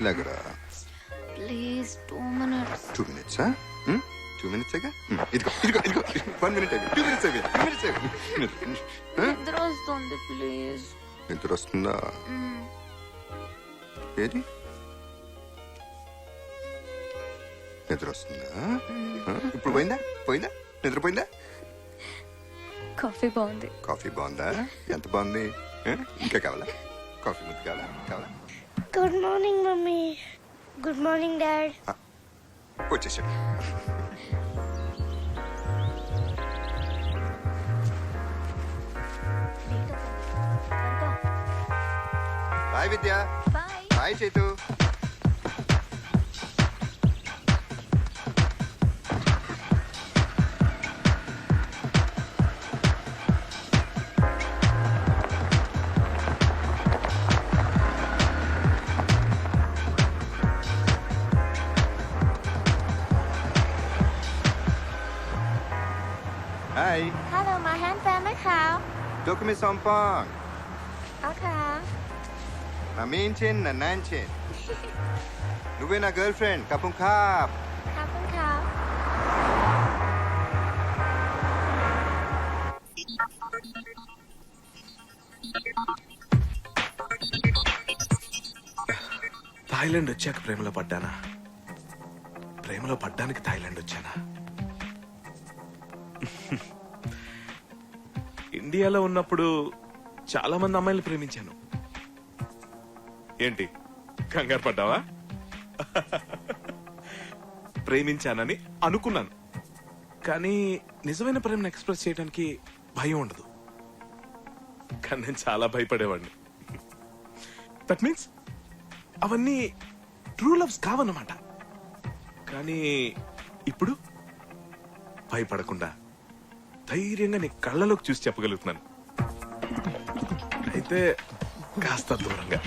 లేకరా. Please 2 minutes. 2 minutes, 2 minutes అగా. ఇదిగో 1 minute అగా. 2 minutes అగా. 2 minutes అగా. నిద్ర వస్తుంది ప్లీజ్. నిద్ర వస్తుందా? ఏది నిద్ర వస్తుందా? ఇప్పుడు పోయిందా నిద్రపోయిందా? కాఫీ బాగుంది. కాఫీ బాగుందా? ఎంత బాగుంది? ఇంకా కావాలా? కాఫీ ముద్దు కావాలా? Good morning mummy. Good morning dad. వచ్చేసాడు. Bye Vidya. Bye Chaitu. Hi. Hello, my hand fan ไหมคะ Dok mi sompong. อ๋อค่ะ Na main chin na nan chin. నువ్వే నా గర్ల్ ఫ్రెండ్ కపుం కాప్. ขอบคุณค่ะ థాయిలాండ్ వచ్చాక ప్రేమలో పడ్డానా? ప్రేమలో పడ్డానికి థాయిలాండ్ వచ్చానా? ఇండియాలో ఉన్నప్పుడు చాలా మంది అమ్మాయిలు ప్రేమించాను. ఏంటి కంగారు పడ్డావా? ప్రేమించానని అనుకున్నాను, కానీ నిజమైన ప్రేమను ఎక్స్ప్రెస్ చేయడానికి భయం ఉండదు. కానీ నేను చాలా భయపడేవాడిని. దట్ మీన్స్ అవన్నీ ట్రూ లవ్స్ కావన్నమాట. కానీ ఇప్పుడు భయపడకుండా ధైర్యంగా నీ కళ్ళలోకి చూసి చెప్పగలుగుతున్నాను. అయితే కాస్త దూరంగా.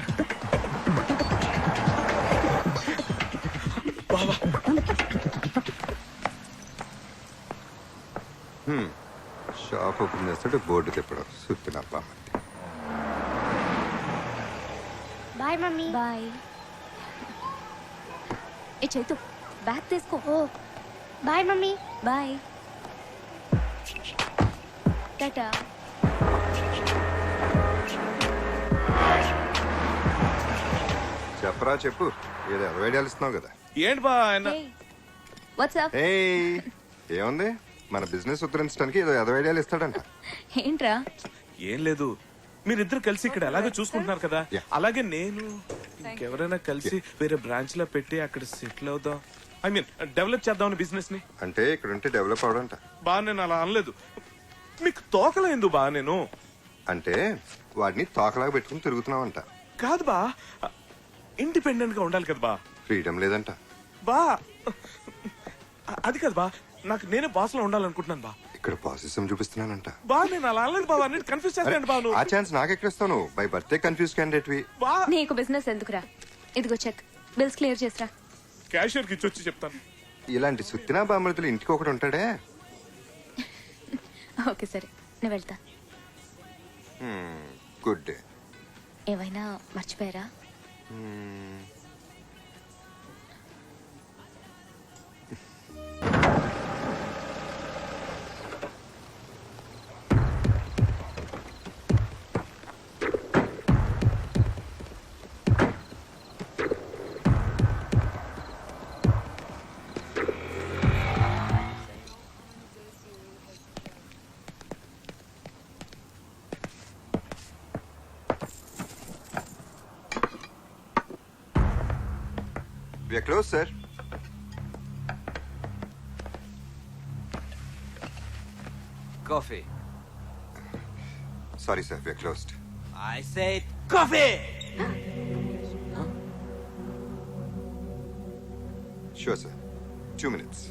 బావా షాప్ ఓపెన్ చేస్తాడు, బోర్డు తిప్పడం సుత్తినప్ప. Bye mummy. బాయ్. ఏ చైతు బ్యాగ్ తీసుకో. ఓ బాయ్ మమ్మీ. బాయ్. టాటా. చెప్పరా చెప్పు, ఏదో ఐడియాలు ఇస్తున్నావు కదా. ఏంటి బా ఆయన? వాట్సాప్. ఏముంది, మన బిజినెస్ ఉద్ధరించడానికి ఏదో ఐడియాలు ఇస్తాడంట. ఏంట్రా? ఏం లేదు, మీరిద్దరు కలిసి ఇక్కడ ఎలాగో చూసుకుంటున్నారు కదా, Yeah. అలాగే నేను ఇంకెవరైనా కలిసి వేరే బ్రాంచ్ లో పెట్టి అక్కడ సెటిల్ అవుదాం, ఐ మీన్ డెవలప్ చేద్దాం బిజినెస్ ని. అంటే ఇక్కడ ఉంటే డెవలప్ అవడంట. బా నేను అలా అనలేదు, మీకు తోకలేదు బా. నేను అంటే వాడిని తోకలాగా పెట్టుకుని తిరుగుతున్నావంట. కాదు బా, ఇండిపెండెంట్ గా ఉండాలి కదా బా. ఫ్రీడమ్ లేదంట. బా అది కాదు బా, నాకు నేనే బాస్ లో ఉండాలనుకుంటున్నాను బా. ఇక్కడ పాసిజం చూపిస్తున్నానంట. బా నేను అలా అనలేదు బాబా, నేను కన్ఫ్యూజ్ చేస్తాను బా. నువ్వు ఆ ఛాన్స్ నాకెక్కడిస్తాను? బై బర్త్డే కన్ఫ్యూజ్ క్యాండిడేట్ వి. బా నీకు బిజినెస్ ఎందుకురా? ఇదిగో చెక్, బిల్స్ క్లియర్ చేసిరా. క్యాషియర్ కి ఇచ్చొచ్చి చెప్తాను. ఇలాంటి సుత్తినా బామృతులు ఇంటికి ఒకటి ఉంటాడే. ఓకే సరే, నేను వెళ్తా. Good day. ఏమైనా మర్చిపోయారా? We are closed, sir. Coffee. Sorry, sir. We are closed. I said coffee! Sure, sir. 2 minutes.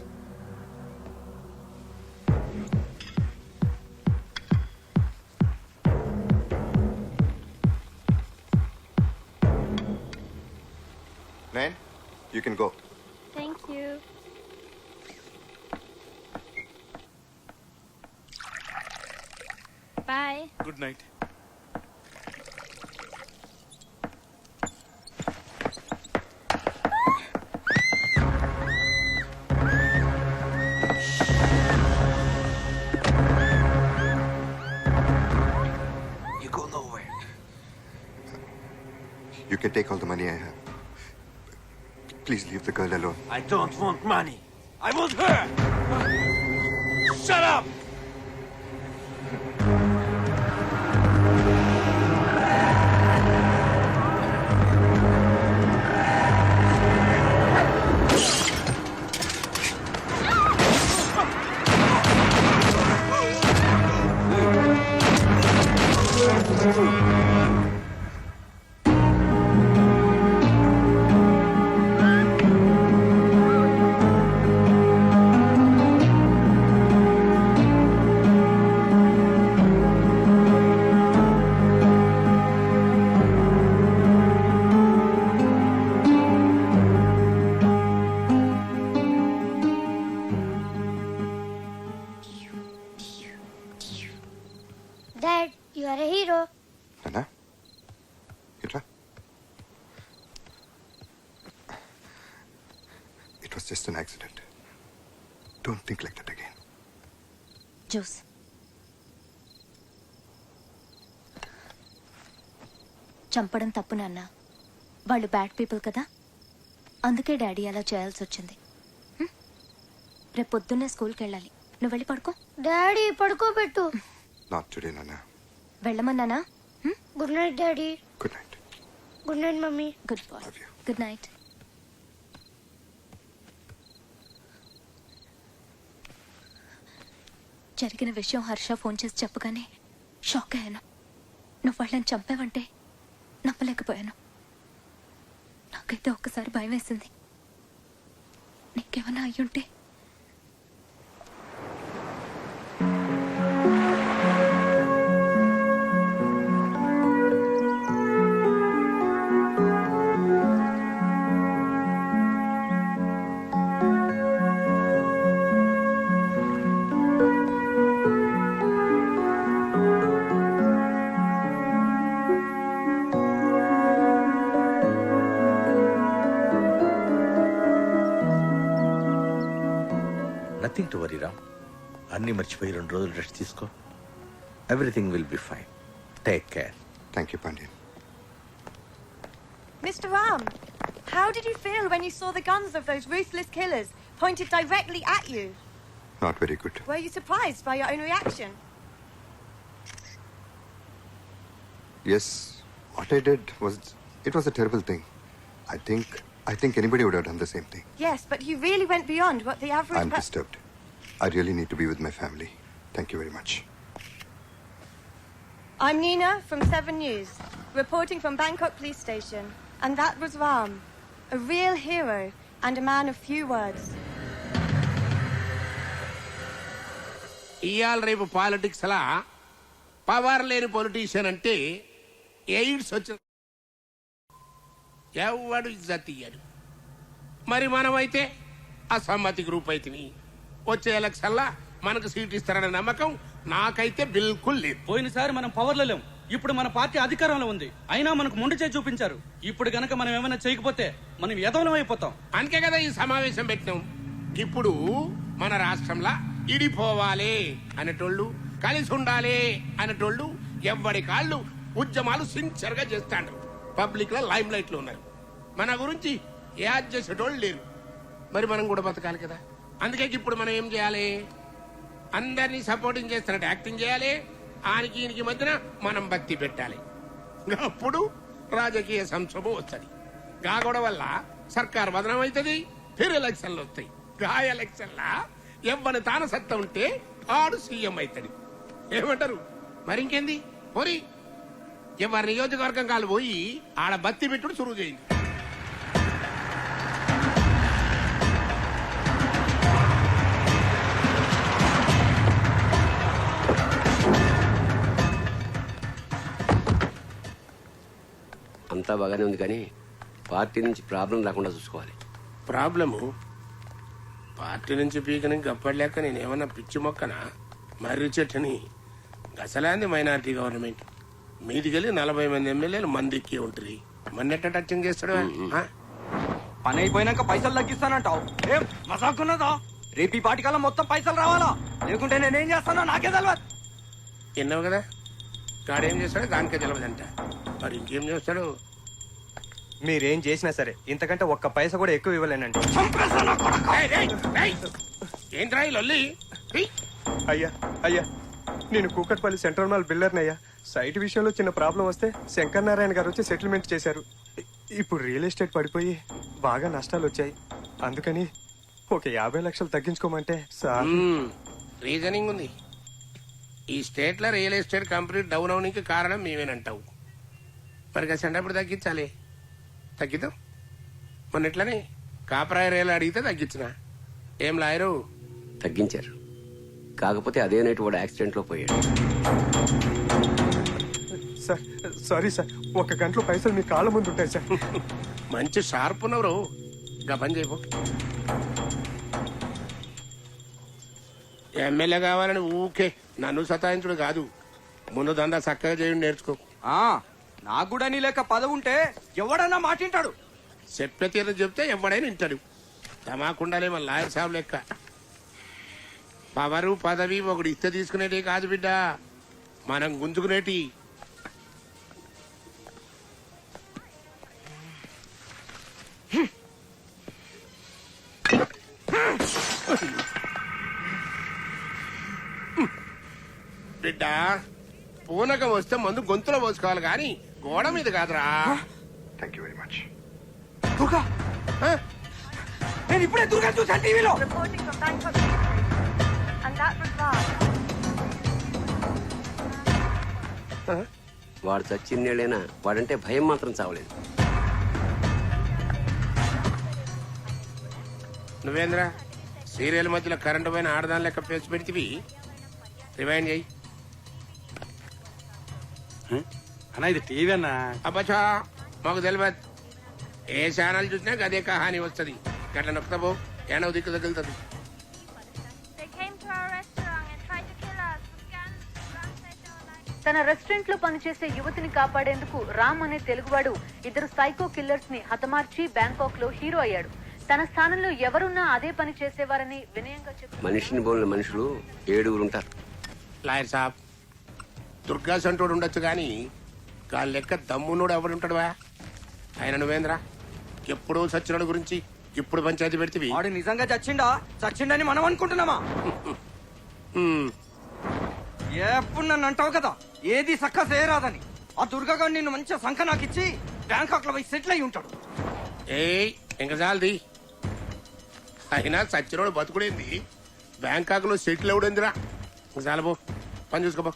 Nain, you can go. Thank you. Bye. Good night. can take all the money I have. Please leave the girl alone. I don't want money. I want her. Shut up. Dad, you are a hero. Nana? Itra? It was just an accident. Don't think like that again. Juice. చంపడం తప్పు నాన్న. వాళ్ళు bad people కదా, అందుకే daddy అలా చేయాల్సి వచ్చింది. రేపు పొద్దున్నే స్కూల్కి వెళ్ళాలి. నువ్వు వెళ్ళి పడుకో. డాడీ పడుకోబెట్టు. Not today, Nana. వెళ్ళమన్నానా? Good night daddy. Good night. Good night mummy. Good boy. Love you. Good night. జరిగిన విషయం హర్ష ఫోన్ చేసి చెప్పగానే షాక్ అయ్యాను. నువ్వు వాళ్ళని చంపావంటే నమ్మలేకపోయాను. నాకైతే ఒక్కసారి భయం వేసింది. నీకేమన్నా అయ్యుంటే. Nothing to worry Ram. అన్నీ మర్చిపోయి 2 రోజులు రెస్ట్ తీసుకో. Everything will be fine. Take care. Thank you, Pandian. Mr. Ram, how did you feel when you saw the guns of those ruthless killers pointed directly at you? Not very good. Were you surprised by your own reaction? Yes, what I did was a terrible thing. I think anybody would have done the same thing. Yes, but you really went beyond what the average I'm disturbed. I really need to be with my family. Thank you very much. I'm Nina from 7 News, reporting from Bangkok Police Station. And that was Ram, a real hero and a man of few words. ఇయాల రేపు politics అలా power లేని politician అంటే AIDS వచ్చిన ఎవడు ఇజ్జత్ ఇయ్యాడు. మరి మనమైతే అసమ్మతి గ్రూప్ అయితే వచ్చే ఎలక్షన్లా మనకు సీట్ ఇస్తారనే నమ్మకం నాకైతే బిల్కుల్ లేదు. పోయినసారి మనం పవర్లో లేం, ఇప్పుడు మన పార్టీ అధికారంలో ఉంది. అయినా మనకు మొండి చేయి చూపించారు. ఇప్పుడు గనక మనం ఏమైనా చేయకపోతే మనం యదవలం అయిపోతాం. అందుకే కదా ఈ సమావేశం పెట్టినాం. ఇప్పుడు మన రాష్ట్రంలో ఇడిపోవాలి అనేటోళ్ళు, కలిసి ఉండాలి అనేటోళ్ళు ఎవ్వడి కాళ్ళు ఉద్యమాలు సిన్సియర్ గా చేస్తాండ్రు. పబ్లిక్ లో లైమ్ లైట్ లో ఉన్నారు. మన గురించి యాద్ చేసేటోళ్ళు లేరు. మరి మనం కూడా బతకాలి కదా. అందుకే ఇప్పుడు మనం ఏం చేయాలి? అందరినీ సపోర్టింగ్ చేస్తున్నట్టు యాక్టింగ్ చేయాలి. ఆనికి ఈయనకి మధ్యన మనం బత్తి పెట్టాలి. అప్పుడు రాజకీయ సంక్షోభం వస్తుంది. గాగొడ వల్ల సర్కార్ బదనం అవుతుంది. ఫిర్ ఎలక్షన్లు వస్తాయి. గా ఎలక్షన్లా ఎవ్వని తాన సత్తా ఉంటే ఆడు సీఎం అవుతాడు. ఏమంటారు? మరి ఇంకేంది? పోరి ఎవరి నియోజకవర్గం కాలు పోయి ఆడ బత్తి పెట్టుడు సురువు చేయండి. అంతా బాగానే ఉంది, కానీ పార్టీ నుంచి ప్రాబ్లం రాకుండా చూసుకోవాలి. ప్రాబ్లము పార్టీ నుంచి పీకని గప్పలేక నేనేమన్నా పిచ్చి మొక్కనా? మర్రి చెట్టుని గసలాంది మైనారిటీ గవర్నమెంట్ మీదికెళ్ళి 40 మంది ఎమ్మెల్యేలు మందికి ఉంటుంది. మన్నెట్ట టచింగ్ చేస్తాడు. పని అయిపోయినాక పైసలు తగ్గిస్తానంటావు. ఏం మసాకున్నదా? రేపు ఈ పాటి కల్లా మొత్తం పైసలు రావాలా? లేకుంటే నేనేం చేస్తానో నాకే తెలియదు. విన్నావు కదా, గాడేం చేస్తాడో దానికే తెలియదంట. మరి ఇంకేం చేస్తాడు? మీరేం చేసినా సరే ఇంతకంటే ఒక్క పైసా కూడా ఎక్కువ ఇవ్వలేనండి. ఏంట్రా ఈ లొల్లి? ఏయ్, అయ్యా అయ్యా నేను కూకట్పల్లి సెంట్రల్ మాల్ బిల్డర్ని అయ్యా. సైట్ విషయంలో చిన్న ప్రాబ్లం వస్తే శంకర్ నారాయణ గారు వచ్చి సెటిల్మెంట్ చేశారు. ఇప్పుడు రియల్ ఎస్టేట్ పడిపోయి బాగా నష్టాలు వచ్చాయి. అందుకని ఒక 50 లక్షలు తగ్గించుకోమంటే సార్. రీజనింగ్ ఉంది. ఈ స్టేట్ లో రియల్ ఎస్టేట్ కంపెనీ డౌన్ అవడానికి కారణం మేమేనంటావు. మరి సెంటప్పుడు తగ్గించాలి. తగ్గిద్దాం. మొన్న ఇట్లనే కాపరాయి రేలు అడిగితే తగ్గించిన. ఏం లాయరు? తగ్గించారు. కాకపోతే అదే నైట్ వాడు యాక్సిడెంట్ లో పోయాడు. సార్ సారీ సార్, 1 గంటలో పైసలు మీ కాళ్ళ ముందు ఉంటాయి సార్. మంచి షార్ప్ ఉన్నవరు. గా పని చేయబో. ఎమ్మెల్యే కావాలని ఊకే నన్ను సతాయించుడు కాదు. ముందు దందా చక్కగా చేయండి, నేర్చుకో. నాకు కూడా నీ లెక్క పదవి ఉంటే ఎవడన్నా మాటింటాడు. చెప్పే తీరు చెప్తే ఎవడైనా వింటాడు. తమాకుండాలే మన లాయర్ సాబ్ లెక్క. పవరు పదవి ఒకటి ఇస్తే తీసుకునేటి కాదు బిడ్డ, మనం గుంజుకునేటి. బిడ్డ పూనకం వస్తే మందు గొంతులో పోసుకోవాలి కానీ గోడ మీద కాదురా. Thank you very much. Durga, నేను ఇప్పుడే దుర్గా చూసాను టీవీలో. Reporting from Bangkok Police Station. And that was Ram. వాడు చచ్చిన్నేళ్ళైనా వాడంటే భయం మాత్రం చావలేదు. నువ్వేంద్రా సీరియల్ మధ్యలో కరెంటు పైన ఆడదాని లెక్క పేసి పెడితివి. రివైండ్ చేయి. అన్నా ఇది టీవీ అన్నా. అబ్బా మాకు తెలియదు. ఏ ఛానల్ చూసినా అదే కహాని వస్తుంది. గట్ల నొక్కుతాబో ఏడవ దిక్కు తగులుతుంది. తన రెస్టారెంట్ లో పనిచేసే యువతిని కాపాడేందుకు రామ్ అనే తెలుగువాడు 2 సైకో కిల్లర్స్ ని హతమార్చి బ్యాంకాక్ లో హీరో అయ్యాడు. తన స్థానంలో ఎవరున్నా అదే పని చేసేవారని వినయంగా చెప్పారు. మనిషిని పోలిన మనుషులు 7 ఉంటారు. లాయర్ సాబ్, దుర్గా సంటోడు ఉండొచ్చు కానీ గాలి లెక్క దమ్మునోడు ఎవడుంటాడువా? ఆయన నువ్వేంద్రా ఎప్పుడో సచ్చినోడు గురించి ఇప్పుడు పంచాయతీ పెడితే వాడు నిజంగా చచ్చిండని మనం అనుకుంటున్నామా? ఎప్పుడు నన్ను అంటావు కదా ఏది సక్క చేయరాదని. ఆ దుర్గా నిన్ను మంచిగా సంఖ నాకిచ్చి బ్యాంకాక్ లో పోయి సెటిల్ అయి ఉంటాడు. ఏయ్ ఇంకా చాలది. అయినా సచ్చినోడు బతుకుడేంది, బ్యాంకాక్ లో సెటిల్ అవుడేందిరా. చాలబో పని చూసుకోబో.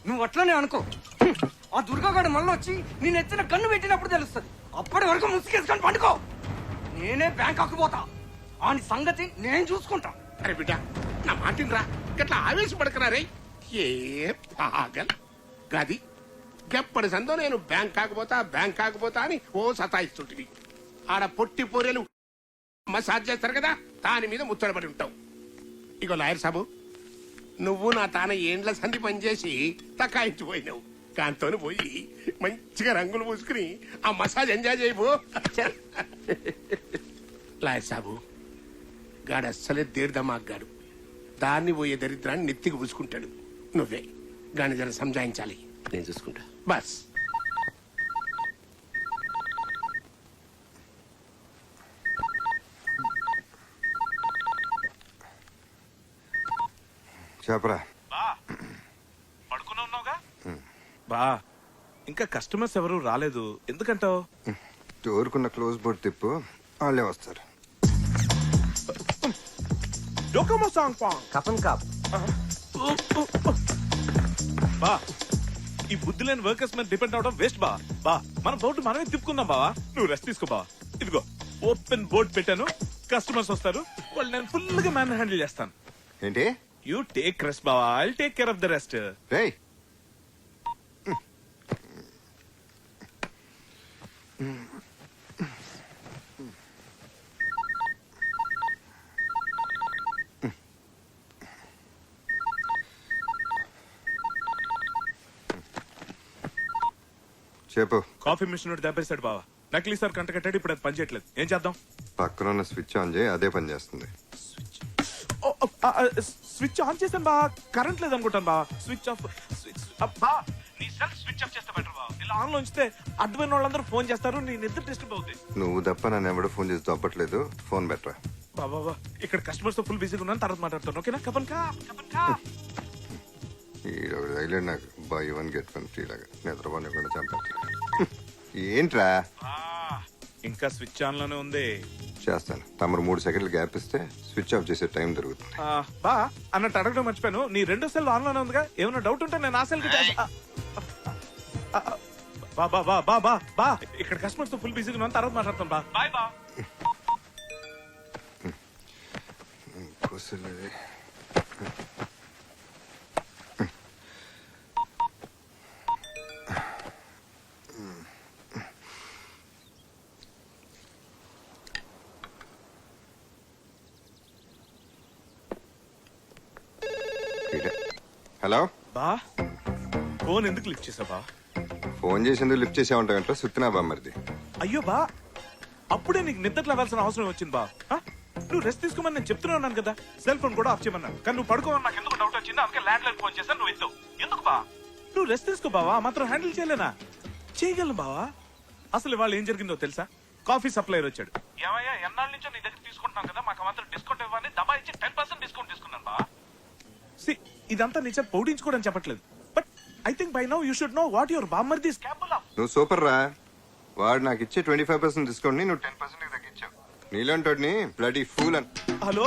నువ్వు అట్లనే అనుకో. ఆ దుర్గాగాడు మళ్ళీ వచ్చి నేను ఎత్తిన కన్ను పెట్టినప్పుడు తెలుస్తుంది. అప్పటి వరకు ముసుకేసుకొని పండుకో. నేనే బ్యాంకాక్ పోతా. ఆని సంగతి నేను చూసుకుంటా. అరే బిడ్డ నా మాటినరా, గట్లా ఆవేశపడకరారే. ఏ పాగల్ గది గెప్పటి సందో నేను బ్యాంక్ కాకపోతా అని ఓ సతాయిస్తుంటివి. ఆడ పొట్టి పొరెలు మసాజ్ చేస్తారు కదా, దాని మీద ముచ్చటపడి ఉంటావు. ఇగో లాయర్ సాబు, నువ్వు నా తాన ఏండ్ల సంధి పనిచేసి తకాయించిపోయినావు. దాంతో పోయి మంచిగా రంగులు పూసుకుని ఆ మసాజ్ ఎంజాయ్ చేయబో. లాయర్ సాబు, గాడు అస్సలే దీర్ఘమాగ్గాడు. దాన్ని పోయే దరిద్రాన్ని నెత్తికి పూసుకుంటాడు. నువ్వే గాని జర సంజాయించాలి. నేను చూసుకుంటా. బస్ చెప్పరా. పడుకున్నా ఉన్నావుగా? బా ఇంకా కస్టమర్స్ ఎవరు రాలేదు ఎందుకంటావు? డోర్కున్న క్లోజ్ బోర్డ్ తిప్పు, వాళ్ళే వస్తారు. డోకమో సాంగ్ పాంగ్ కపన్ కాప్. బా ఈ బుద్ధి లేని వర్కర్స్ మీద డిపెండ్ అవడం వేస్ట్ బా. బా మన బోర్డు మనమే తిప్పుకుందాం బావా. నువ్వు రెస్ట్ తీసుకో బావా. ఇదిగో ఓపెన్ బోర్డు పెట్టాను, కస్టమర్స్ వస్తారు, వాళ్ళు నేను ఫుల్ గా మ్యాన్ హ్యాండిల్ చేస్తాను. ఏంటి? యూ టేక్ రెస్ట్ బావా, I take care of the rest. రేయ్ చెప్పు. కాఫీ మిషన్ ఒకటి దెబ్బేశాడు బావా. నకిలీ సార్ కంట కట్టాడు, ఇప్పుడు అది పని చేయట్లేదు. ఏం చేద్దాం? పక్కన ఉన్న స్విచ్ ఆన్ చేయి, అదే పని చేస్తుంది. స్విచ్ ఆన్ చేశాను బా, కరెంట్ లేదు అనుకుంటాను బా. స్విచ్ ఆఫ్ బా, నీ సెల్ స్విచ్ ఆఫ్ చేస్తే బెటర్ బా. ఇలా ఆన్లో ఉంచితే అడ్డమైన వాళ్ళందరూ ఫోన్ చేస్తారు, నీ నిద్ర డిస్టర్బ్ అవుతుంది. నువ్వు తప్ప నన్ను ఎవడో ఫోన్ చేసి తప్పట్లేదు. ఫోన్ బెటరా. బాబా ఇక్కడ కస్టమర్స్ తో ఫుల్ బిజీగా ఉన్నాను, తర్వాత మాట్లాడతాను. ఓకేనా? కపన్ కా. ఐలాండ్ నాకు by one get one free లాగా నిద్రపోనివ్వకుండా చంపట్లేదు. ఏంట్రా? ఇంకా స్విచ్ ఆన్ లోనే ఉంది. చేస్తాను. తమరు 3 సెకండ్లు గ్యాప్ ఇస్తే స్విచ్ ఆఫ్ చేసే టైం దొరుకుతుంది. బా అన్నట్టు అడగడం మర్చిపోయాను, నీ 2 సెల్ ఆన్ లోనే ఉందిగా, ఏమైనా డౌట్ ఉంటే నేను ఆ సెల్ కి బా బా బా బా బా బా ఇక్కడ కస్టమర్స్ తో ఫుల్ బిజీగా ఉన్నాను, తర్వాత మాట్లాడతాను. బా బాయ్ బా. హలో బా ఫోన్ ఎందుకు లిఫ్ట్ చేసా బా? ఫోన్ చేసేందుకు లిఫ్ట్ చేసావంటే సుత్తినా బా మరిది. అయ్యో బా అప్పుడే నీకు నిద్ర లేవాల్సిన అవసరం వచ్చింది బా. నువ్వు రెస్ట్ తీసుకోమని నేను చెప్తూనే ఉన్నాను కదా, సెల్ ఫోన్ కూడా ఆఫ్ చేయమన్నాను. కానీ నువ్వు పడుకోమని నాకు ఎందుకు డౌట్ వచ్చింది, అందుకే ల్యాండ్ లైన్ ఫోన్ చేశాను, నువ్వు ఎత్తావు. ఎందుకు బా? నువ్వు రెస్ట్ తీసుకో బావా, మాత్రం హ్యాండిల్ చేయలేనా? చేయగలను బావా. అసలు వాళ్ళు ఏం జరిగిందో తెలుసా? కాఫీ సప్లైర్ వచ్చాడు. ఏమయ్యా ఎన్నాళ్ళ నుంచో నీ దగ్గర తీసుకుంటున్నాం కదా, మాకు మాత్రం డిస్కౌంట్ ఇవ్వని దబా ఇచ్చి 10% డిస్కౌంట్ తీసుకున్నాను బా. ఇదంతా నిజం పౌడించుకోవడం చెప్పట్లేదు, but I think by now you should know what your బామ్మర్ది ఇస్ కేపబుల్ ఆఫ్. నువ్వు సూపర్ రా. వాడు నాకు ఇచ్చే 25% డిస్కౌంట్ ని నువ్వు 10% తగ్గించావు. నీలాంటోడిని బ్లడీ ఫూల్ అని. హలో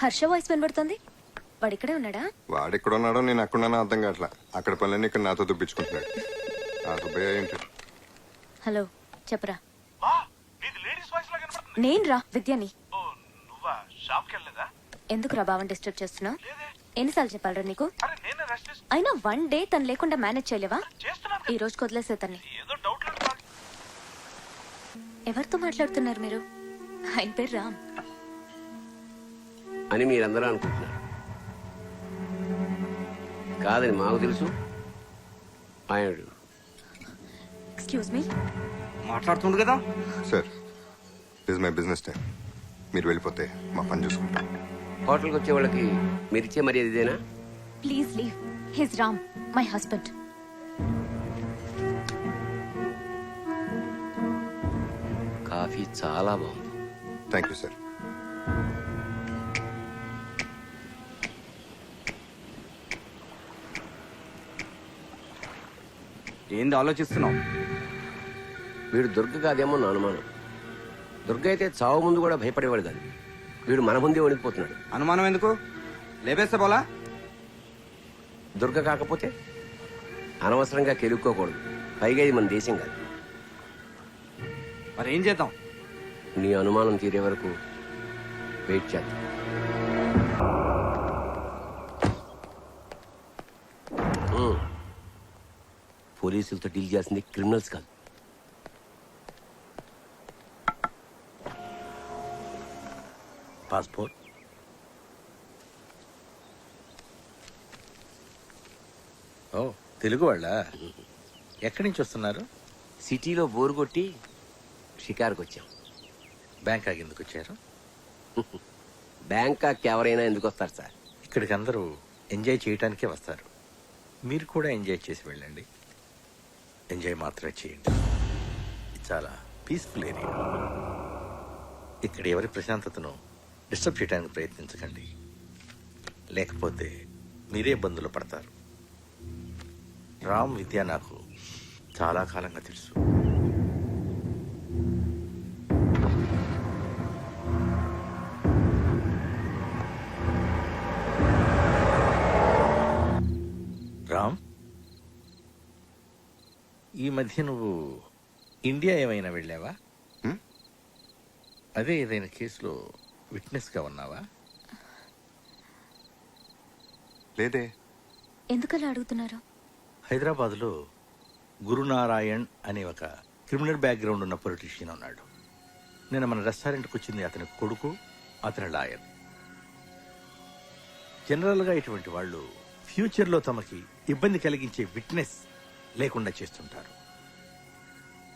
హర్ష వాయిస్ వినబడుతుంది. వాడు ఇక్కడే ఉన్నాడా? వాడు ఎక్కడ ఉన్నాడో నేను అక్కడున్నానో అర్థం కావట్లా. అక్కడ పనులన్నీ ఇక్కడ నాతో దుబ్బించుకుంటున్నాడు. ఆ దుబ్బయ్య ఏంటి? హలో చెప్పరా. బా నీది లేడీస్ వాయిస్ లా కనబడుతుంది. నేను రా విద్యని. ఓ నువ్వా? షాప్ కి వెళ్ళలేదా? ఎందుకు రా బావని డిస్టర్బ్ చేస్తున్నావు? ఎన్నిసార్లు చెప్పాలరా నీకు? అరే నేనే రెస్ట్ అయినా 1 డే తను లేకుండా మేనేజ్ చేయలేవా? చేస్తున్నాను. ఈ రోజు వదిలేసే తన్ని. ఏదో డౌట్ లేదు. ఎవరితో మాట్లాడుతున్నారు మీరు? ఆయన పేరు రామ్ అని మీరందరూ అనుకుంటున్నారు. కాదని మాకు తెలుసు. ఆయన ఎక్స్క్యూజ్ మీ. మాట్లాడుతుంది కదా. Sir this my business time. మీరు వెళ్ళిపోతే మా పని చూసుకుంటాం. హోటల్కి వచ్చే వాళ్ళకి మీరిచ్చే మర్యాద ఇదేనా? Please leave. His Ram my husband. Coffee చాలా బాగుంది. Thank you sir. ఏంది ఆలోచిస్తున్నావు? వీడు దుర్గ కాదేమో నా అనుమానం. దుర్గ అయితే చావు ముందు కూడా భయపడేవాడు కాదు. వీడు మన ముందే వణికిపోతున్నాడు. అనుమానం ఎందుకు? లేపేస్తే పోలా. దుర్గ కాకపోతే అనవసరంగా కెలుక్కోకూడదు. పైగా ఇది మన దేశం కాదు. మరి ఏం చేద్దాం? నీ అనుమానం తీరే వరకు వెయిట్ చేద్దాం. పోలీసులతో డీల్ చేసింది క్రిమినల్స్ కాదు. పాస్పోర్ట్. ఓ తెలుగు వాళ్ళ? ఎక్కడి నుంచి వస్తున్నారు? సిటీలో బోరు కొట్టి షికారుకు వచ్చాం. బ్యాంకాక్ ఎందుకు వచ్చారు? బ్యాంకాక్ ఎవరైనా ఎందుకు వస్తారు సార్? ఇక్కడికి అందరూ ఎంజాయ్ చేయటానికే వస్తారు. మీరు కూడా ఎంజాయ్ చేసి వెళ్ళండి. ఎంజాయ్ మాత్రమే చేయండి. ఇది చాలా పీస్ఫుల్ ఏరియా. ఇక్కడ ఎవరి ప్రశాంతతను డిస్టర్బ్ చేయడానికి ప్రయత్నించకండి, లేకపోతే మీరే ఇబ్బందులు పడతారు. రామ్ విద్య నాకు చాలా కాలంగా తెలుసు. రామ్, ఈ మధ్య నువ్వు ఇండియా ఏమైనా వెళ్ళావా? అదే ఏదైనా కేసులో విట్నెస్గా ఉన్నావా? లేదే. ఎందుకలా అడుగుతున్నారు? హైదరాబాద్లో గురునారాయణ్ అనే ఒక క్రిమినల్ బ్యాక్గ్రౌండ్ ఉన్న పొలిటీషియన్ ఉన్నాడు. నేను మన రెస్టారెంట్కి వచ్చింది అతని కొడుకు, అతని లాయర్. జనరల్గా ఇటువంటి వాళ్ళు ఫ్యూచర్లో తమకి ఇబ్బంది కలిగించే విట్నెస్ లేకుండా చేస్తుంటారు.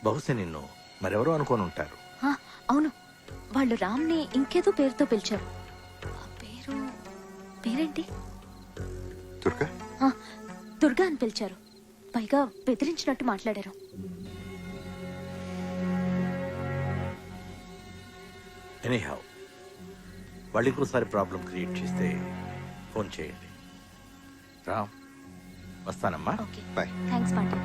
బహుశా నిన్ను మరెవరో అనుకోని ఉంటారు. అవును, వాళ్ళు రామ్ని ఇంకేదో పేరుతో పిలిచారు. పేరేంటి? దుర్గా. దుర్గా అని పిలిచారు. పైగా బెదిరించినట్టు మాట్లాడారు. ఎనీహౌ వాళ్ళు ఇంకోసారి ప్రాబ్లం క్రియేట్ చేస్తే ఫోన్ చేయండి. రామ్, వస్తానమ్మా. Okay, bye. Thanks Pandya.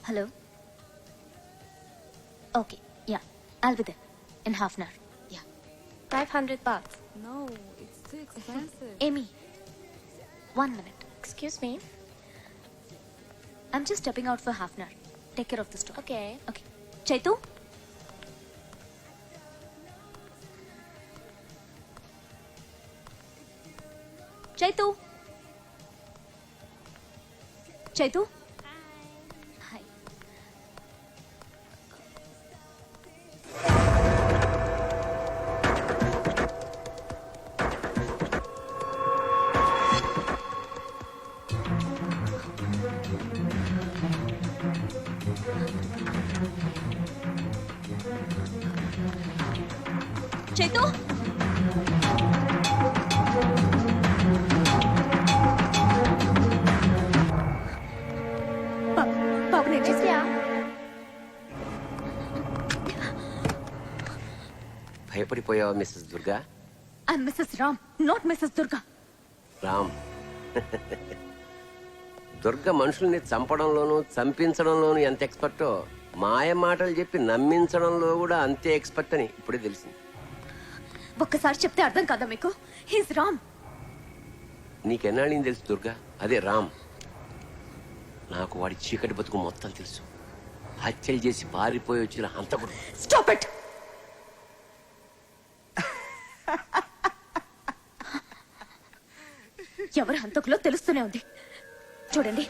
Hello? Okay, yeah. I'll be there in half an hour. Yeah. 500 baht. No, it's too expensive. Amy, 1 minute. Excuse me. I'm just stepping out for half an hour. Take care of the store. Okay. Okay. Chaitu? Chaitu? Chaitu? Hi. Chaitu? Babu, నేను చేసా. భయపడిపోయావా Mrs Durga? I'm Mrs. Ram, not Mrs. Durga. Ram, Durga మనుషుల్ని చంపడంలోనూ చంపించడంలోనూ ఎంత ఎక్స్పర్టో మాయ మాటలు చెప్పి నమ్మించడంలో కూడా అంతే ఎక్స్పర్ట్ అని ఇప్పుడే తెలిసింది. ఒక్కసారి చెప్తే అర్థం కాదా మీకు? హీస్ రామ్. నీకెన్నాళ్ళని తెలుసు దుర్గా? అదే రామ్. నాకు వాడి చీకటి బతుకు మొత్తం తెలుసు. హత్యలు చేసి పారిపోయి వచ్చిన హంతకుడు. Stop it. ఎవరు హంతకులో తెలుస్తూనే ఉంది. చూడండి,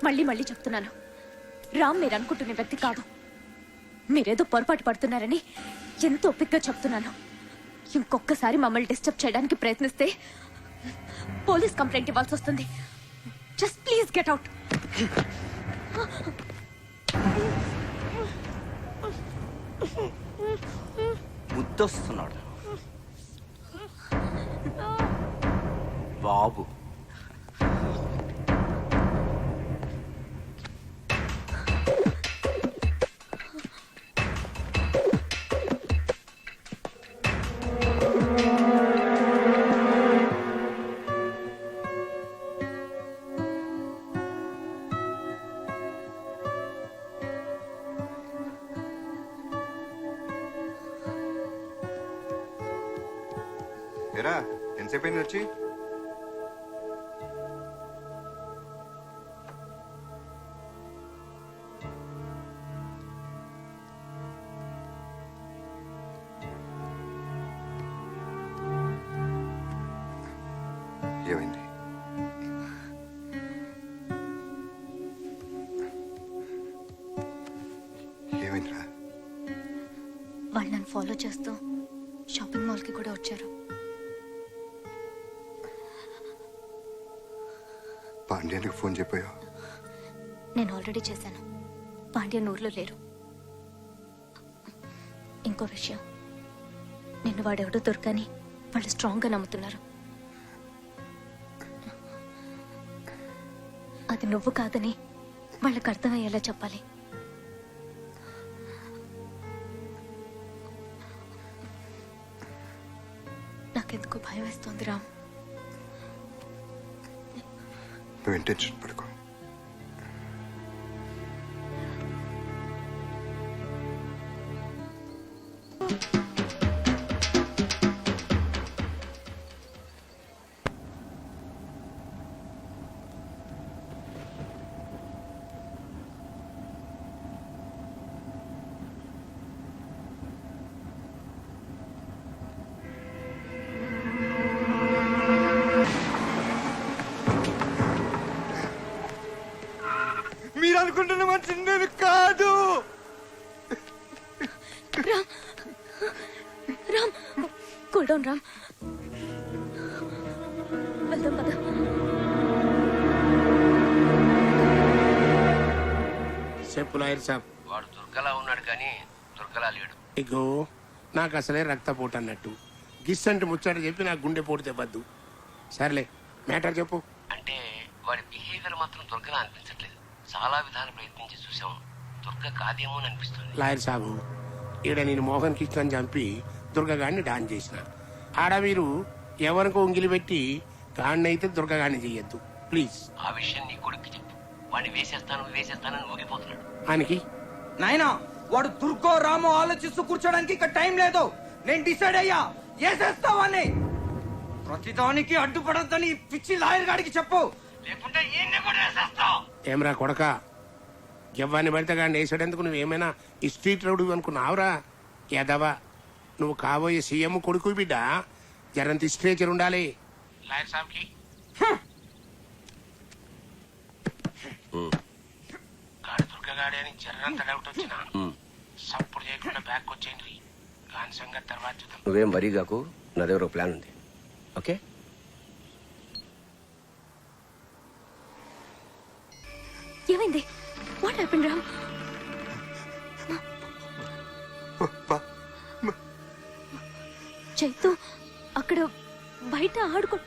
మళ్ళీ మళ్ళీ చెప్తున్నాను, రామ్ మీరు అనుకుంటున్న వ్యక్తి కాదు. మీరేదో పొరపాటు పడుతున్నారని ఎంతో ఓపికగా చెప్తున్నాను. ఇంకొకసారి మమ్మల్ని డిస్టర్బ్ చేయడానికి ప్రయత్నిస్తే పోలీస్ కంప్లైంట్ ఇవ్వాల్సి వస్తుంది. Just please get out. ముద్దొస్తున్నాడు బాబు. ఎరా ఎంతసేపు అయింది వచ్చి? ఏమైంది? ఏమైందిరా? వాళ్ళు నన్ను ఫాలో చేస్తూ షాపింగ్ మాల్కి కూడా వచ్చారు. పాండ్యానికి ఫోన్ చెప్పాయా? నేను ఆల్రెడీ చేశాను. పాండ్య ఊర్లో లేరు. ఇంకో విషయం, నిన్ను వాడెవడో దొరకని వాళ్ళు స్ట్రాంగ్గా నమ్ముతున్నారు. అది నువ్వు కాదని వాళ్ళకి అర్థమయ్యేలా చెప్పాలి. నాకెందుకు భయం వేస్తోంది రామ్. నువ్వు టెన్షన్ పడుకో. అనుకుంటున్న మనిషి నేను కాదు. రామ్ కూల్ డౌన్ రామ్, వెళ్దాం పద. చెప్పు లాయర్ సాబ్. వాడు దుర్గలా ఉన్నాడు కానీ దుర్గలా లేడు. ఇగో నాకు అసలే రక్తపోటు అన్నట్టు గిస్సంటి ముచ్చట చెప్పి నాకు గుండె పోటు తెవ్వద్దు. సర్లే మ్యాటర్ చెప్పు. అంటే వాడి బిహేవియర్ మాత్రం దుర్గలా అనిపించట్లేదు. చాలా విధాలు ప్రయత్నించి చూసాం, దుర్గ కాదేమో అని అనిపిస్తుంది. లాయర్ సాబు, ఈడ నేను మోహన్ కృష్ణని చంపి దుర్గగాడిని డాన్ చేసిన. ఆడ మీరు ఎవరికో ఉంగిలి పెట్టి గాడినైతే దుర్గగాడిని చెయ్యొద్దు ప్లీజ్. ఆ విషయం నీ కొడుకు చెప్పు. వాడిని వేసేస్తానని ఊగిపోతున్నాడు. ఆయనకి నాయనా వాడు దుర్గో రామో ఆలోచిస్తూ కూర్చోడానికి ఇక్కడ టైం లేదు. నేను డిసైడ్ అయ్యా, ఏసేస్తావని. ప్రతిదానికి అడ్డుపడద్దని పిచ్చి లాయర్ గాడికి చెప్పు, లేకుంటే ఏమరా కొడక, ఎవ్వని పడితే గాడిని వేసాడేందుకు నువ్వేమైనా ఈ స్ట్రీట్ రౌడీ అనుకున్నావురా? ఎదవా, నువ్వు కాబోయే సీఎం కొడుకు బిడ్డ. జరంత స్ట్రేచర్ ఉండాలి. లాయర్ సాబ్కి గాడి దుర్గగాడి అని జర్రంత డౌట్ వచ్చిన సప్పుడు చేయకుండా బ్యాక్ వచ్చేయండి. గాని సంగతి తర్వాత చూద్దాం. నువ్వేం వరీ కాకు, నా దగ్గర ఒక ప్లాన్ ఉంది. ఓకే, ఏమైంది? What happened Ram? చైతు అక్కడ బయట ఆడుకో.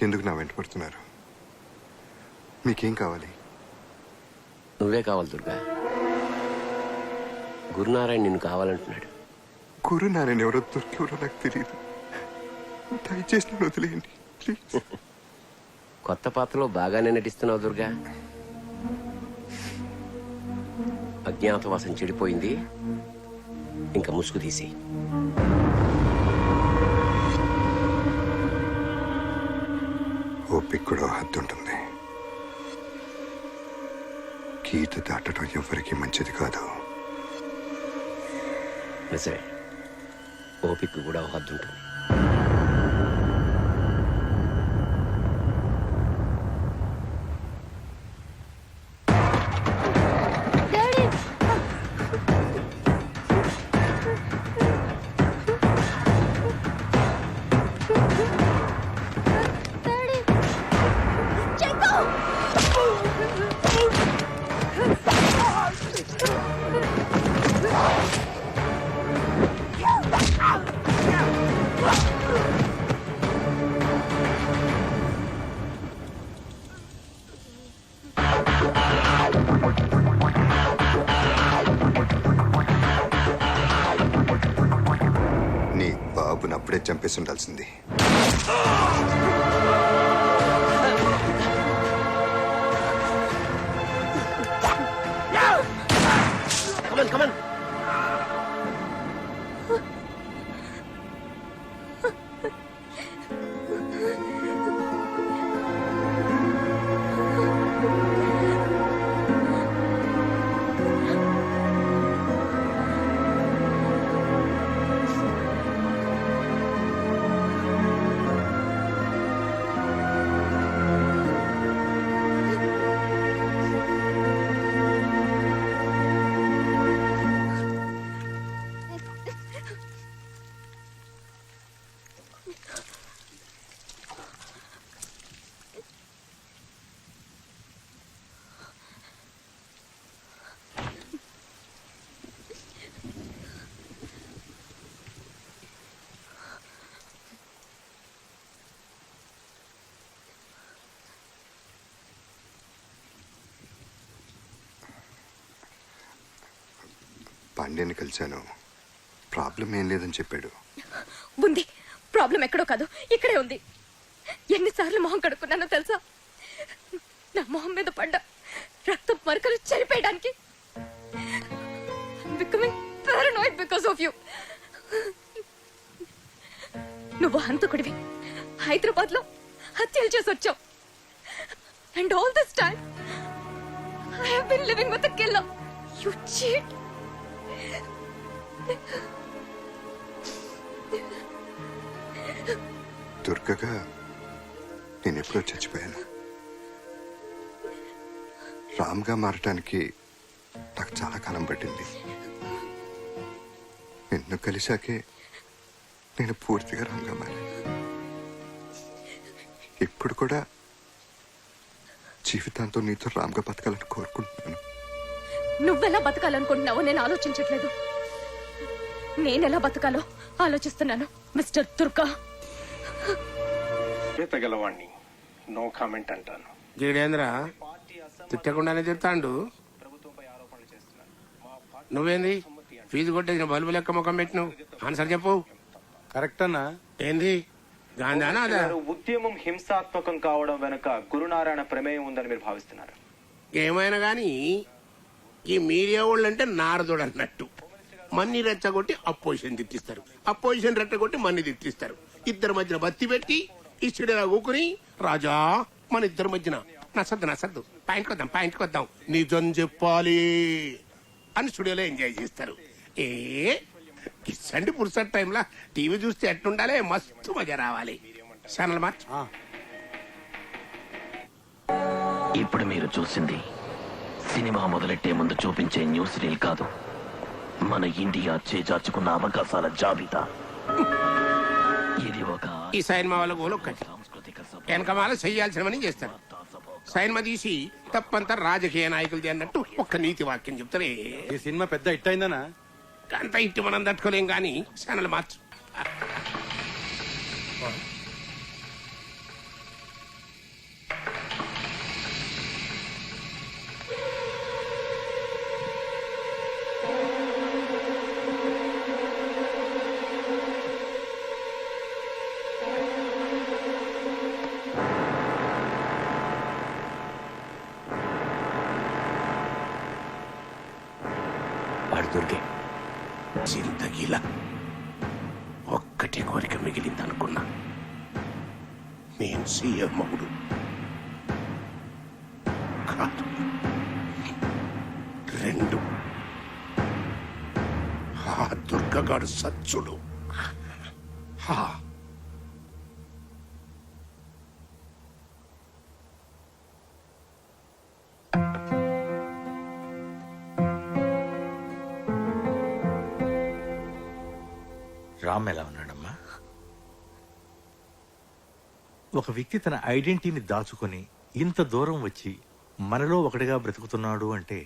ఎందుకు నా వెంట పడుతున్నారు? మీకేం కావాలి? నువ్వే కావాలి దుర్గా. గురునారాయణ నిన్ను కావాలంటున్నాడు. గురునారాయణ ఎవరో దొరికెవరో నాకు తెలియదు. దయచేసి నన్ను వదిలేయండి ప్లీజ్. కొత్త పాత్రలో బాగానే నటిస్తున్నావు దుర్గా. అజ్ఞాతవాసం చెడిపోయింది, ఇంకా ముసుగు తీసి. ఓపిక కూడా హద్దు ఉంటుంది. గీత దాటడం ఎవరికి మంచిది కాదు. నిజమే, ఓపిక కూడా హద్దు ఉంటుంది. నీ బాబుని అప్పుడే చంపేసి ఉండాల్సింది. పాండ్యాన్ని కలిశాను. ప్రాబ్లం ఏం లేదని చెప్పాడు. ఉంది. ప్రాబ్లం ఎక్కడో కాదు, ఇక్కడే ఉంది. ఎన్నిసార్లు మొహం కడుక్కున్నానో తెలుసా? నా మొహం మీద పడ్డ రక్తం మరకలు చెరిపేయడానికి. Becoming paranoid because of you. నువ్వు హంతకుడివి, హైదరాబాద్ లో హత్యలు చేసి వచ్చావు. And all this time I have been living with a killer. You cheat. దుర్గగా నేను ఎప్పుడో చచ్చిపోయాను. రామ్గా మారటానికి నాకు చాలా కాలం పట్టింది. నిన్ను కలిశాకే నేను పూర్తిగా రామ్గా మారాను. ఇప్పుడు కూడా జీవితాంతో నీతో రామ్గా బతకాలని కోరుకుంటున్నాను. నువ్వెలా బతకాలనుకుంటున్నావో నేను ఆలోచించట్లేదు. నేనెలా బతకాలో ఆలోచిస్తున్నాను మిస్టర్ దుర్గా. తగలవాణ్ణి నో కామెంట్ అంటాను. జీడేంద్ర తిట్టకుండానే చెప్తాండు. నువ్వేంది ఫీజు కొట్టేసిన బల్బు లెక్క ముఖం పెట్టినావు? ఆన్సర్ చెప్పు. కరెక్ట్ అన్నా. ఏంది గాంధానా అదా? ఉద్యమం హింసాత్మకం కావడం వెనుక గురునారాయణ ప్రమేయం ఉందని మీరు భావిస్తున్నారు? ఏమైనా గాని ఈ మీడియా వాళ్ళు అంటే నారదుడు అన్నట్టు. మన్ని రెచ్చగొట్టి అపోజిషన్ తిట్టిస్తారు, అపోజిషన్ రెచ్చగొట్టి మన్ని తిట్టిస్తారు. ఇద్దరి మధ్యన బత్తి పెట్టి ఇష్టడేలా కూకుని రాజా మన ఇద్దరి మధ్యన నసద్దు పాయింట్కి వద్దాం నిజం చెప్పాలి అని స్టూడియోలో ఎంజాయ్ చేస్తారు. కిస్సండి పురుసట్ టైంలో టీవీ చూస్తే ఎట్టుండాలి, మస్తు మజా రావాలి. Channel March. ఇప్పుడు మీరు చూసింది సినిమా మొదలెట్టే ముందు చూపించే న్యూస్ రీల్ కాదు, మన ఇండియా చేజార్చుకున్న అవకాశాల జాబితా. ఇది ఒక ఈ సైన్మా వాళ్ళ గోలు ఒక్కటి, వెనకమాల చెయ్యాల్సినవని చేస్తారు. సైన్మా తీసి తప్పంతా రాజకీయ నాయకులది అన్నట్టు ఒక్క నీతి వాక్యం చెప్తారే. ఈ సినిమా పెద్ద హిట్ అయిందనా? అంత ఇట్టి మనం తట్టుకోలేం కానీ ఛానల్ మార్చు. దొరికే జిందగీలా ఒక్కటే కోరిక మిగిలిందనుకున్నా, నేను సీఎం అవుడు కాదు. 2 ఆ దుర్గగాడు సచ్చుడు. రామ్ ఎలా ఉన్నాడమ్మా? ఒక వ్యక్తి తన ఐడెంటిటీని దాచుకొని ఇంత దూరం వచ్చి మనలో ఒకటిగా బ్రతుకుతున్నాడు అంటే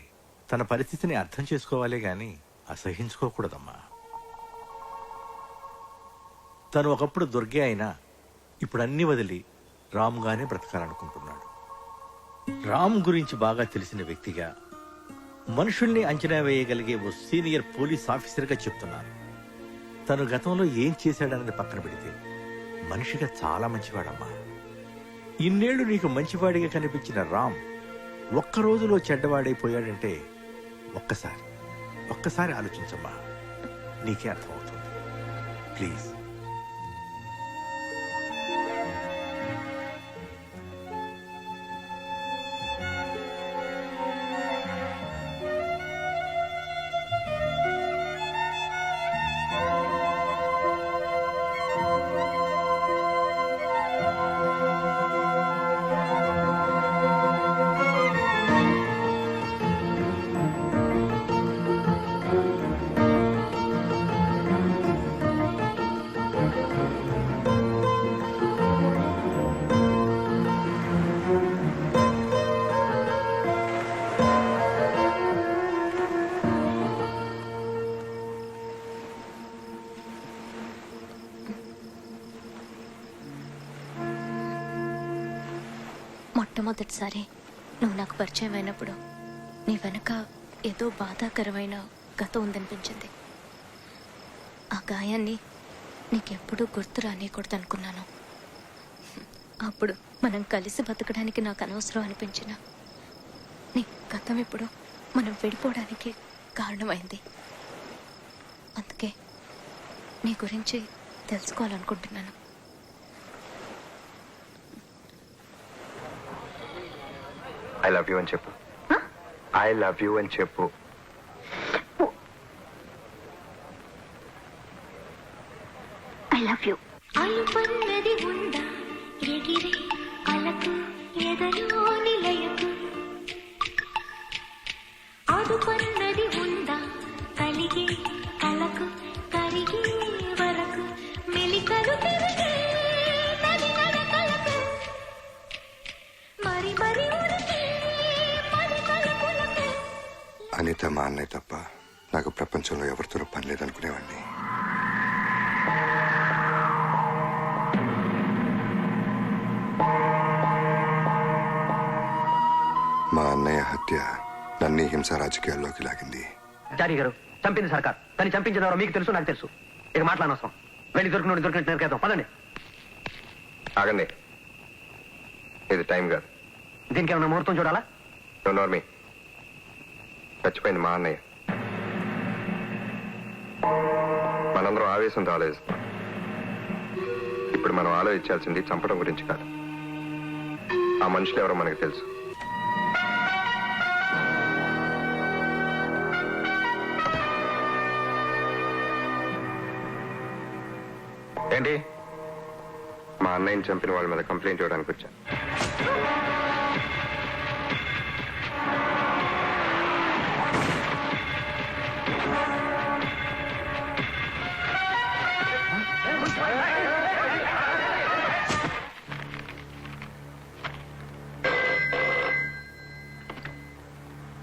తన పరిస్థితిని అర్థం చేసుకోవాలే గాని అసహించుకోకూడదమ్మా. తను ఒకప్పుడు దుర్గే అయినా ఇప్పుడు అన్ని వదిలి రామ్గానే బ్రతకాలనుకుంటున్నాడు. రామ్ గురించి బాగా తెలిసిన వ్యక్తిగా, మనుషుల్ని అంచనా వేయగలిగే ఓ సీనియర్ పోలీస్ ఆఫీసర్గా చెప్తున్నాను. తను గతంలో ఏం చేశాడన్నది పక్కన పెడితే మనిషిగా చాలా మంచివాడమ్మా. ఇన్నేళ్లు నీకు మంచివాడిగా కనిపించిన రామ్ ఒక్క రోజులో చెడ్డవాడైపోయాడంటే ఒక్కసారి ఆలోచించమ్మా, నీకే అర్థమవుతుంది. ప్లీజ్. మొట్టమొదటిసారి నువ్వు నాకు పరిచయం అయినప్పుడు నీ వెనక ఏదో బాధాకరమైన గతం ఉందనిపించింది. ఆ గాయాన్ని నీకెప్పుడూ గుర్తు రానియకూడదు అనుకున్నాను. అప్పుడు మనం కలిసి బతకడానికి నాకు అనవసరం అనిపించిన నీ గతం ఇప్పుడు మనం విడిపోవడానికి కారణమైంది. అందుకే నీ గురించి తెలుసుకోవాలనుకుంటున్నాను. ఐ లవ్ యూ అని చెప్పు. ఐ లవ్ యూ అని చెప్పు. I love you. అలుపన్నది ఉందా ఎగిరే అలకు ఎదలో నిలయకు, అదుపన్నది ఉందా కలిగే కలకు కరిగే వరకు, మెలికలు తిరిగే నది నడకలకు, మరి మరి ఉరికి పది తలుపులకు. అనిత మా అన్నయ్య తప్ప నాకు ప్రపంచంలో ఎవరితోనూ పని లేదనుకునేవాడిని. మా అన్నయ్య హత్య నన్ను హింస రాజకీయాల్లోకి లాగింది. జారీ గారు, చంపింది సర్కార్. దాన్ని చంపించినవరో మీకు తెలుసు, నాకు తెలుసు. ఇక మాట్లాడనవసరం. వెళ్ళి దొరికినట్టు నరికేద్దాం. పదండి. ఆగండి, ఇది టైం కాదు. దీనికి ఏమన్నా ముహూర్తం చూడాలా? నోర్మి, చచ్చిపోయింది మా అన్నయ్య. మనందరం ఆవేశంతో ఆలోచిస్తాం. ఇప్పుడు మనం ఆలోచించాల్సింది చంపడం గురించి కాదు. ఆ మనుషులు ఎవరో మనకు తెలుసు. ఏంటి? మా అన్నయ్యని చంపిన వాళ్ళ మీద కంప్లైంట్ ఇవ్వడానికి వచ్చాను.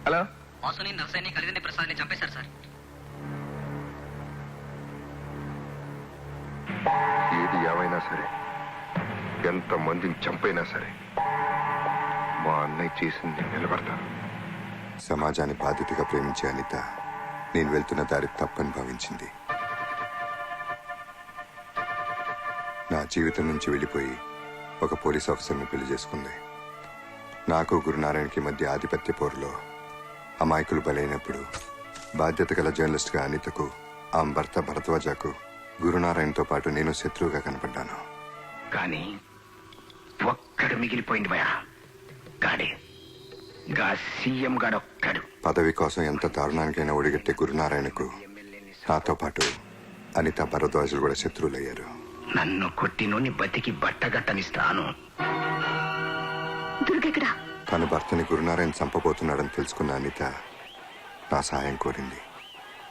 హలో, వాసుని నర్సయ్యని కలిగిన ప్రసాద్ని చంపేశారు సార్. ఏది ఏమైనా సరే, ఎంత మందిని చంపైనా సరే, మా అన్నయ్య చేసింది నిలబడతాను. సమాజాన్ని బాధ్యతగా ప్రేమించే అనిత నేను వెళ్తున్న దారి తప్పని భావించింది. నా జీవితం నుంచి వెళ్ళిపోయి ఒక పోలీస్ ఆఫీసర్ని పెళ్లి చేసుకుంది. నాకు గురునారాయణకి మధ్య ఆధిపత్య పోరులో అమాయకులు బలైనప్పుడు బాధ్యత గల జర్నలిస్ట్గా అనితకు, ఆమె భర్త భరద్వాజకు గురునారాయణతో పాటు నేను శత్రువుగా కనపడ్డాను. కానీ ఒక్కడు మిగిలిపోయింది భయ. గాడే గా సీఎం గాడొక్కడు. పదవి కోసం ఎంత దారుణానికైనా ఒడిగట్టే గురునారాయణకు నాతో పాటు అనిత భరద్వాజులు కూడా శత్రువులయ్యారు. నన్ను కొట్టినోని బతికి బట్టగట్టనిస్తాను. తన భర్తని గురునారాయణ చంపబోతున్నాడని తెలుసుకున్న అనిత నా సహాయం కోరింది.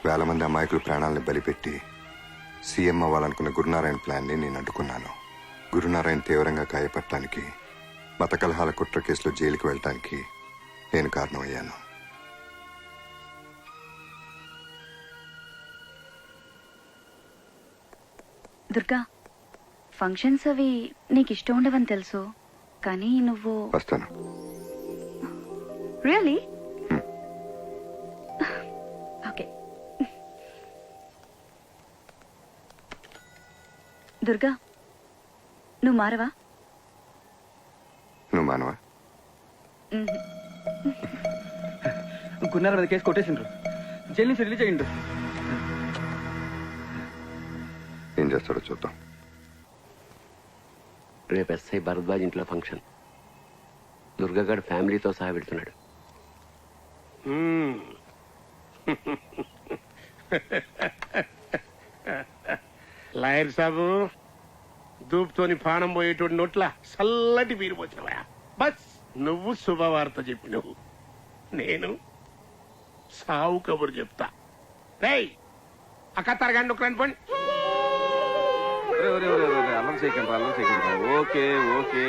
వేల మంది అమాయకుల ప్రాణాలను బలిపెట్టి సీఎం అవ్వాలనుకున్న గురునారాయణ ప్లాన్ని నేను అడ్డుకున్నాను. గురునారాయణ తీవ్రంగా గాయపడటానికి, మత కలహాల కుట్ర కేసులో జైలుకి వెళ్ళటానికి నేను కారణమయ్యాను. దుర్గా, ఫంక్షన్స్ అవి నీకు ఇష్టం ఉండవని తెలుసు, కానీ నువ్వు వస్తాను. రియలీ? ఓకే. దుర్గా, నువ్వు మారవా? నువ్వు మానవా? గున్నార మీద కేసు కొట్టేసిండ్రు, జైలు నుంచి రిలీజ్ అయ్యిండ్రు. ఏం చేస్తాడో చూద్దాం. రేపు ఎస్ఐ భరద్వాజ్ ఇంట్లో ఫంక్షన్. దుర్గగాడు ఫ్యామిలీతో సహా పెడుతున్నాడు. లాయర్ సాబు, దూపుతోని పానం పోయేటోడి నోట్ల చల్లటి బీరు పోసినవా? బస్ నువ్వు శుభవార్త చెప్పినవు, నేను సావు కబురు చెప్తా. రేయ్, అక్క తరగండి ఒక రండి. అల్లం చేయకండి, అల్లం చేయకండి. Okay okay.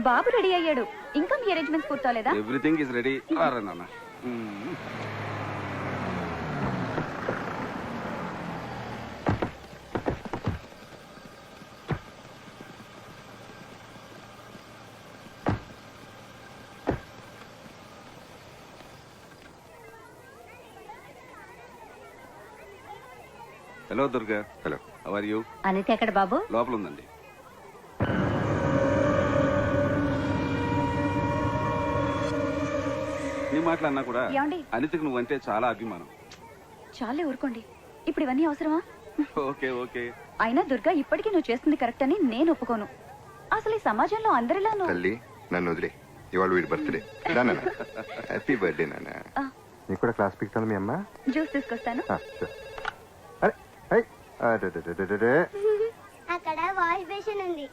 బాబు రెడీ అయ్యాడు. ఇంకా మీ అరేంజ్మెంట్స్ పూర్తవలేదా? Everything is ready. నాన్న hello Durga. Hello. How are you? Anitha ఎక్కడ బాబు? లోపల ఉందండి. నీ మాటలన్నా కూడా ఏమండి? అనితకు నువ్వంటే చాలా అభిమానం. చాలే ఊరుకోండి, ఇప్పుడు ఇవన్నీ అవసరమా? Okay okay. అయినా దుర్గా ఇప్పటికీ నువ్వు చేస్తుంది కరెక్ట్ అని నేను ఒప్పుకోను. అసలు ఈ సమాజంలో అందరిలా తల్లి నన్ను వదిలే, ఇవాళ వీడి బర్త్డే. హ్యాపీ బర్త్డే నాన్న. నీకు కూడా క్లాస్ పిక్తాను మీ అమ్మ. జ్యూస్ తీసుకొస్తాను. అక్కడ వాష్ బేసిన్ ఉంది.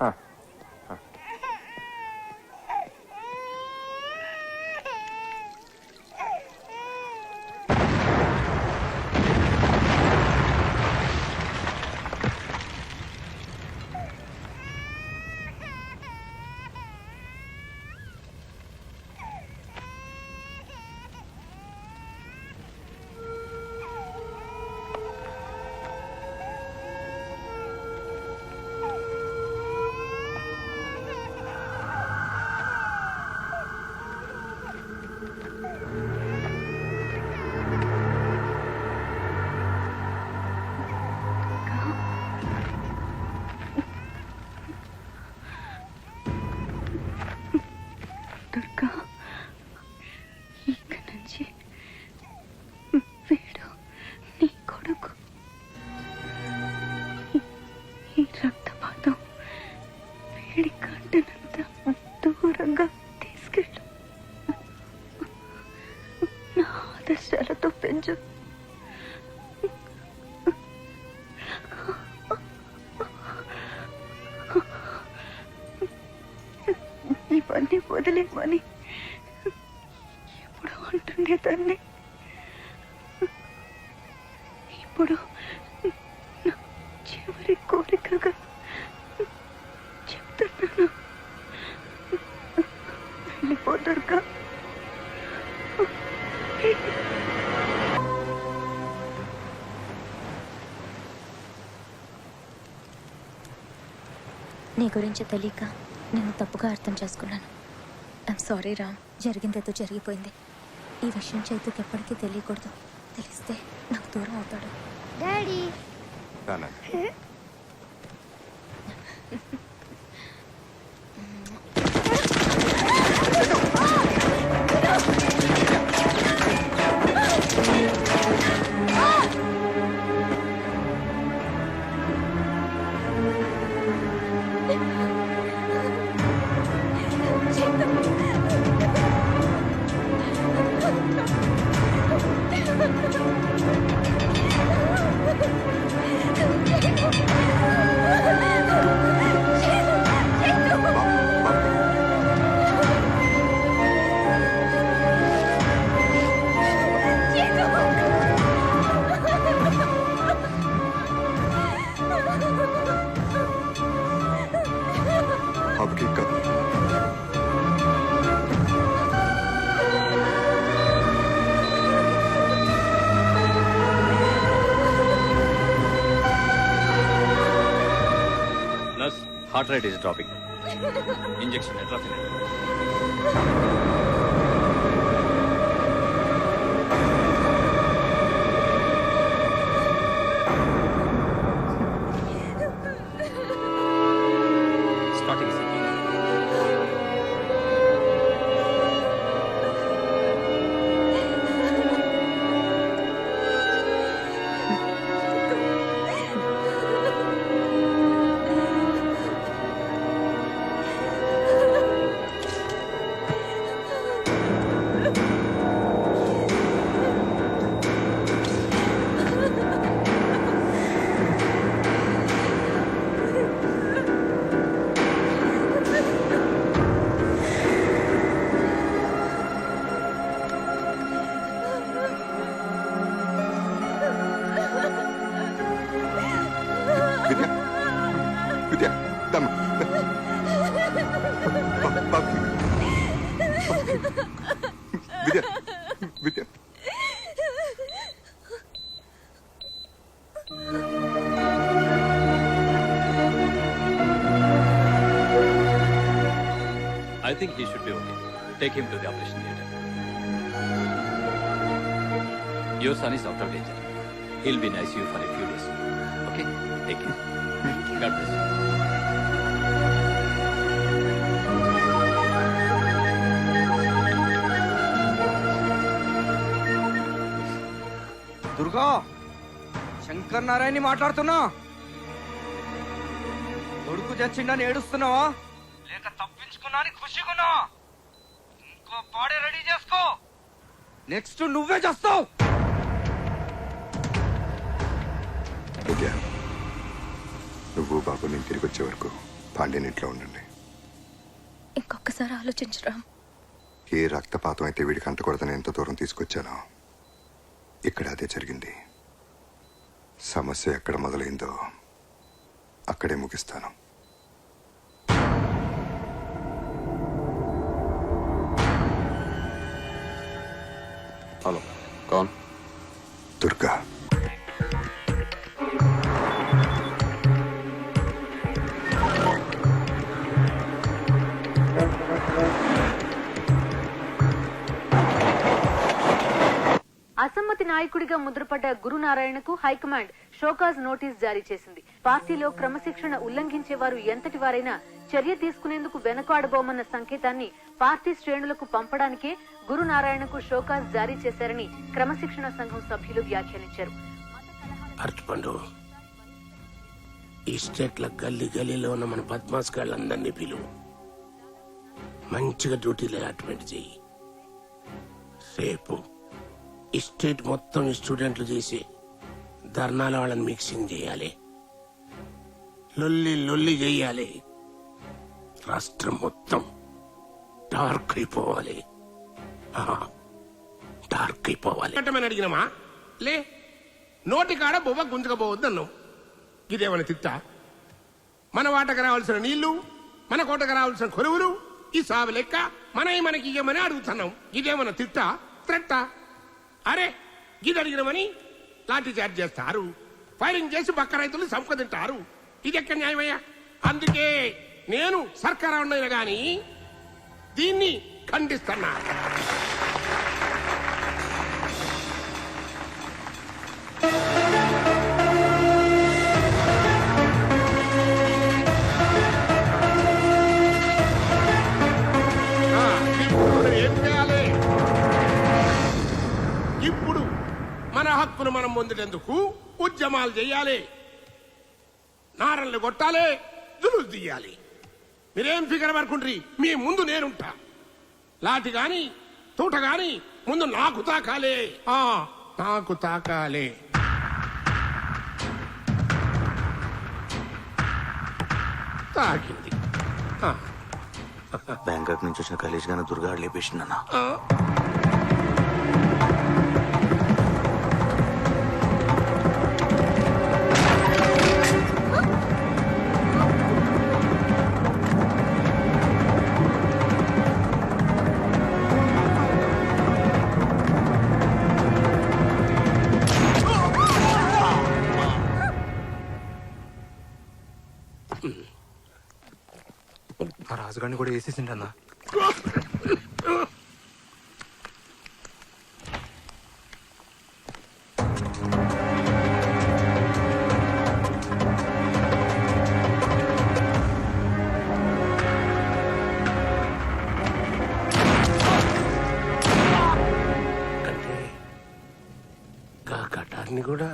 దుర్గా, ఇక నుంచి వీడు నీ కొడుకు. ఈ రక్తపాతం వీడి కంటనంత దూరంగా తీసుకెళ్ళు. నా ఆదర్శాలతో పెంచు. ఇవన్నీ వదిలేమని ఎప్పుడు అంటుండే తల్లి. ఇప్పుడు నా చివరి కోరికగా చెప్తున్నాను, వెళ్ళిపోతారుగా. నీ గురించి తెలియక నేను తప్పుగా అర్థం చేసుకున్నాను. I'm sorry Ram. జరిగిందేదో జరిగిపోయింది. ఈ విషయం చైతుకి ఎప్పటికీ తెలియకూడదు. తెలిస్తే నాకు దూరం అవుతాడు. Daddy heart rate is dropping. Injection atropine. Starting I think he should be okay. Take him to the operation theater. Your son is out of danger. He'll be in ICU for a few days. Take care. God bless you. Durga Shankar నారాయణని మాట్లాడుతున్నా. కొడుకు చచ్చిండని ఏడుస్తున్నావా లేక తప్పించుకున్నా అని ఖుషిగున్నా? ఇంకో body ready చేసుకో, next నువ్వే చేస్తావు. విద్య, నువ్వు బాబు నేను తిరిగి వచ్చే వరకు పాండ్యన్ ఇంట్లో ఉండండి. ఇంకొకసారి ఆలోచించరా. ఏ రక్తపాతం అయితే వీడికి అంటకూడదని ఎంత దూరం తీసుకొచ్చానో ఇక్కడ అదే జరిగింది. సమస్య ఎక్కడ మొదలైందో అక్కడే ముగిస్తాను. హలో, కౌన్? దుర్గా. అసమ్మతి నాయకుడిగా ముద్రపడ్డ గురునారాయణకు హైకమాండ్ షోకాజ్ నోటీస్ జారీ చేసింది. పార్టీలో క్రమశిక్షణ ఉల్లంఘించే వారు ఎంతటి వారైనా చర్య తీసుకునేందుకు వెనకాడబోమన్న సంకేతాన్ని పార్టీ శ్రేణులకు పంపడానికే గురునారాయణకు షోకాజ్ జారీ చేశారని క్రమశిక్షణ సంఘం సభ్యులు వ్యాఖ్యానించారు. అర్చుపండు, ఈ స్టేట్ల గల్లీ గల్లీలో ఉన్న మన బద్మాస్ గాళ్ళందరినీ పిలువు, మంచిగా డ్యూటీలు అలాట్మెంట్ చెయ్యి. రేపు ఈ స్టేట్ మొత్తం ఈ స్టూడెంట్లు చేసి ధర్నాల వాళ్ళని మిక్సింగ్ చేయాలి, లొల్లి లొల్లి చేయాలి. రాష్ట్రం మొత్తం డార్క్ అయిపోవాలి, డార్క్ అయిపోవాలి. అంటే అడిగినామా లే, నోటి కాడ బొవ్వ గుంజకపోవద్దు అన్నావు. ఇదేమన్నా తిట్టా? మన వాటకు రావాల్సిన నీళ్లు, మన కోటకు రావాల్సిన కొలువులు, ఈ సాగు లెక్క మనకి ఇయ్యమని అడుగుతున్నాం. ఇదేమన్నా తిట్టా త్రెట్టా? అరే ఇది అడిగినమని లాఠీ చార్జ్ చేస్తారు, ఫైరింగ్ చేసి బక్క రైతులు సంపద తింటారు. ఇది ఎక్కడ న్యాయమయ్యా? అందుకే నేను సర్కారు ఉండైనా గాని దీన్ని ఖండిస్తున్నా. ఏం చేయాలి ఇప్పుడు? మన హక్కును మనం పొందేందుకు ఉద్యమాలు చేయాలి, నారన్లు కొట్టాలి, దులుసు తీయాలి. మీరేం ఫిగర్ పడుకుంటారు? మీ ముందు నేనుంటా. లాటి గాని తూట గాని ముందు నాకు తాకాలే, నాకు తాకాలే. తాకింది. బ్యాంకాక్ నుంచి వచ్చిన కలేజ్ గానే దుర్గా లేపేసిందన్నా. ఆ రాజుగాడిని కూడా వేసేసిండన్నా. అంటే గా కటార్ని కూడా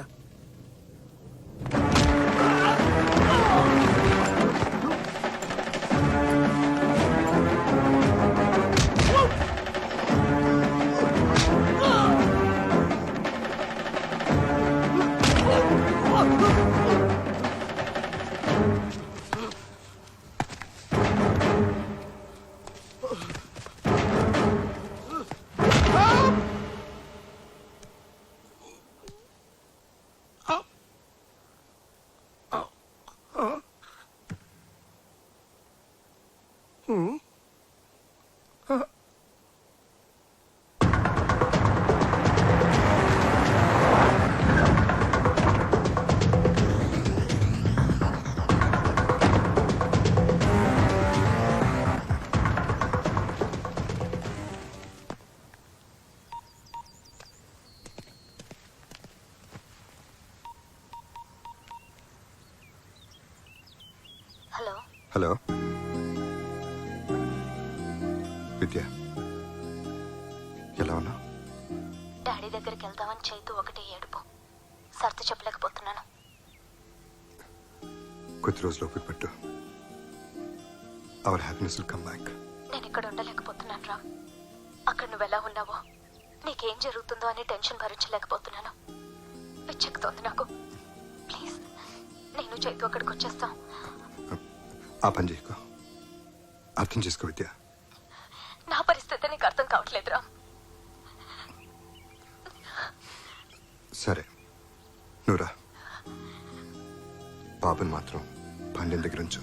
హలో విద్య, ఎలా ఉన్నా? డాడీ దగ్గరికి వెళ్దామని చైతు ఒకటే ఏడుపు. సర్ది చెప్పలేకపోతున్నాను. కొద్ది రోజులు ఓపిక పట్టు. Our happiness will come back. నేను ఇక్కడ ఉండలేకపోతున్నాను రా. అక్కడ నువ్వు ఎలా ఉన్నావో, నీకేం జరుగుతుందో అని టెన్షన్ భరించలేకపోతున్నాను. పిచ్చెక్కుతోంది నాకు. ప్లీజ్, నేను చైతు అక్కడికి వచ్చేస్తాం. ఆ పని చేయకు. అర్థం చేసుకో విద్య. నా పరిస్థితి నీకు అర్థం కావట్లేదురా. సరే, నువ్వురా. బాబుని మాత్రం పండిన దగ్గర ఉంచు.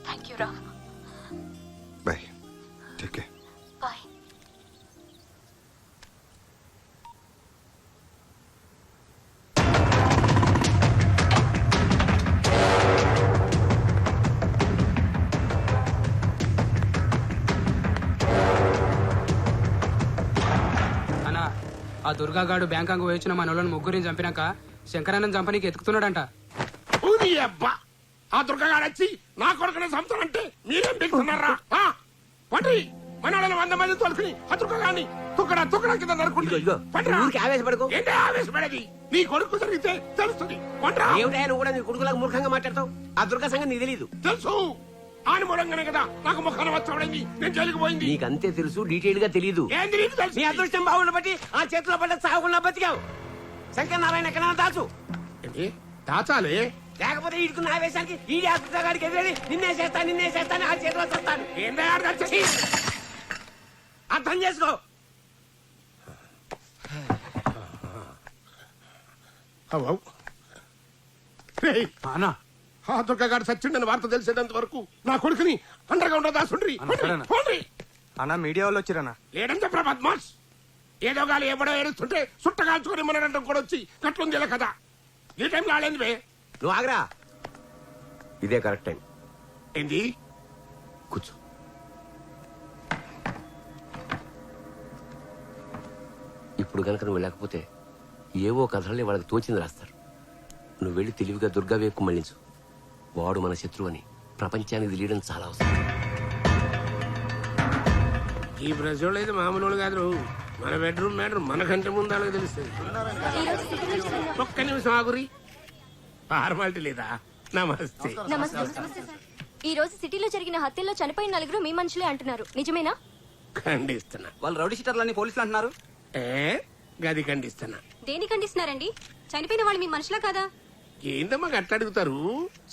థ్యాంక్ యూ రా. బాయ్. Take care. బాయ్. ఆ దుర్గాగాడు బ్యాంకాంగ్ వచ్చిన మన వాళ్ళని ముగ్గురిని చంపినాక శంకరానంద్ చంపనీకి ఎత్తుకుతున్నాడంట. ఊరి అబ్బా, ఆ దుర్గగాడు వచ్చి నా కొడుకునే సంవత్సరం మీరేం బిగుతున్నారా? పండ్రి మన వాళ్ళని 100 మంది తోలుకుని ఆ దుర్గగాడిని తుక్కడా కింద నరుకుంటే ఆవేశపడకు. ఏంటి ఆవేశపడేది? నీ కొడుకు జరిగితే తెలుస్తుంది. ఏమిటా నువ్వు కూడా నీ కొడుకులాగా మూర్ఖంగా మాట్లాడతావు? ఆ దుర్గా సంగతి నీకు తెలీదు. తెలుసు. ఆని మూలంగానే కదా నాకు ముఖాన వచ్చాడైంది, నేను జైలుకు పోయింది. నీకంతే తెలుసు, డీటెయిల్ గా తెలీదు. ఏంది నీకు తెలుసు? నీ అదృష్టం బాగుండ బట్టి ఆ చేతిలో పడ్డ సాగుకుండా బతికావు. శంకర్ నారాయణ ఎక్కడైనా దాచు. ఏంటి దాచాలి? లేకపోతే ఈడుకున్న ఆవేశానికి ఈడి ఆస్పత్రికి ఎదురని నిన్నే చేస్తాను ఆ చేతిలో వస్తాను. అర్థం చేసుకో. ఆ దుర్గగాడు సచ్చిండని వార్త తెలిసేంత వరకు నా కొడుకుని అండర్గా ఉండదా సుండ్రి. అన్న మీడియా వాళ్ళు వచ్చిరన్నా. లేడంటే బద్మాష్. ఏదో గాలి ఎవడో ఏడుస్తుంటే సుట్టగాల్చుకుని మనడం కూడా వచ్చి గట్లుంది ఇలా కదా. ఈ టైం రాలేదు బే. నువ్వు ఆగరా. ఇదే కరెక్ట్ టైం. ఏంది? కూర్చో. ఇప్పుడు కనుక నువ్వు వెళ్ళకపోతే ఏవో కథలే వాళ్ళకి తోచింది రాస్తారు. నువ్వు వెళ్ళి తెలివిగా దుర్గా వేకు మళ్ళించు. వాడు మన శత్రువు అని ప్రపంచానికి తెలియడం చాలా అవసరం. ఈ ప్రజలు అయితే మామూలు కాదు. మన బెడ్రూమ్ మనకంటే ముందు అలాగే తెలుస్తుంది. ఒక్క నిమిషం ఆగురి. ఫార్మాలిటీ లేదా? నమస్తే. ఈ రోజు సిటీలో జరిగిన హత్యల్లో చనిపోయిన 4 మీ మనుషులే అంటున్నారు, నిజమేనా? ఖండిస్తున్నా. వాళ్ళు రౌడీ షీటర్లని పోలీసులు అంటున్నారు. గది ఖండిస్తున్నా. దేని ఖండిస్తున్నారండి? చనిపోయిన వాళ్ళు మీ మనుషులా కదా? ఏందమ్మా గట్ల అడుగుతారు?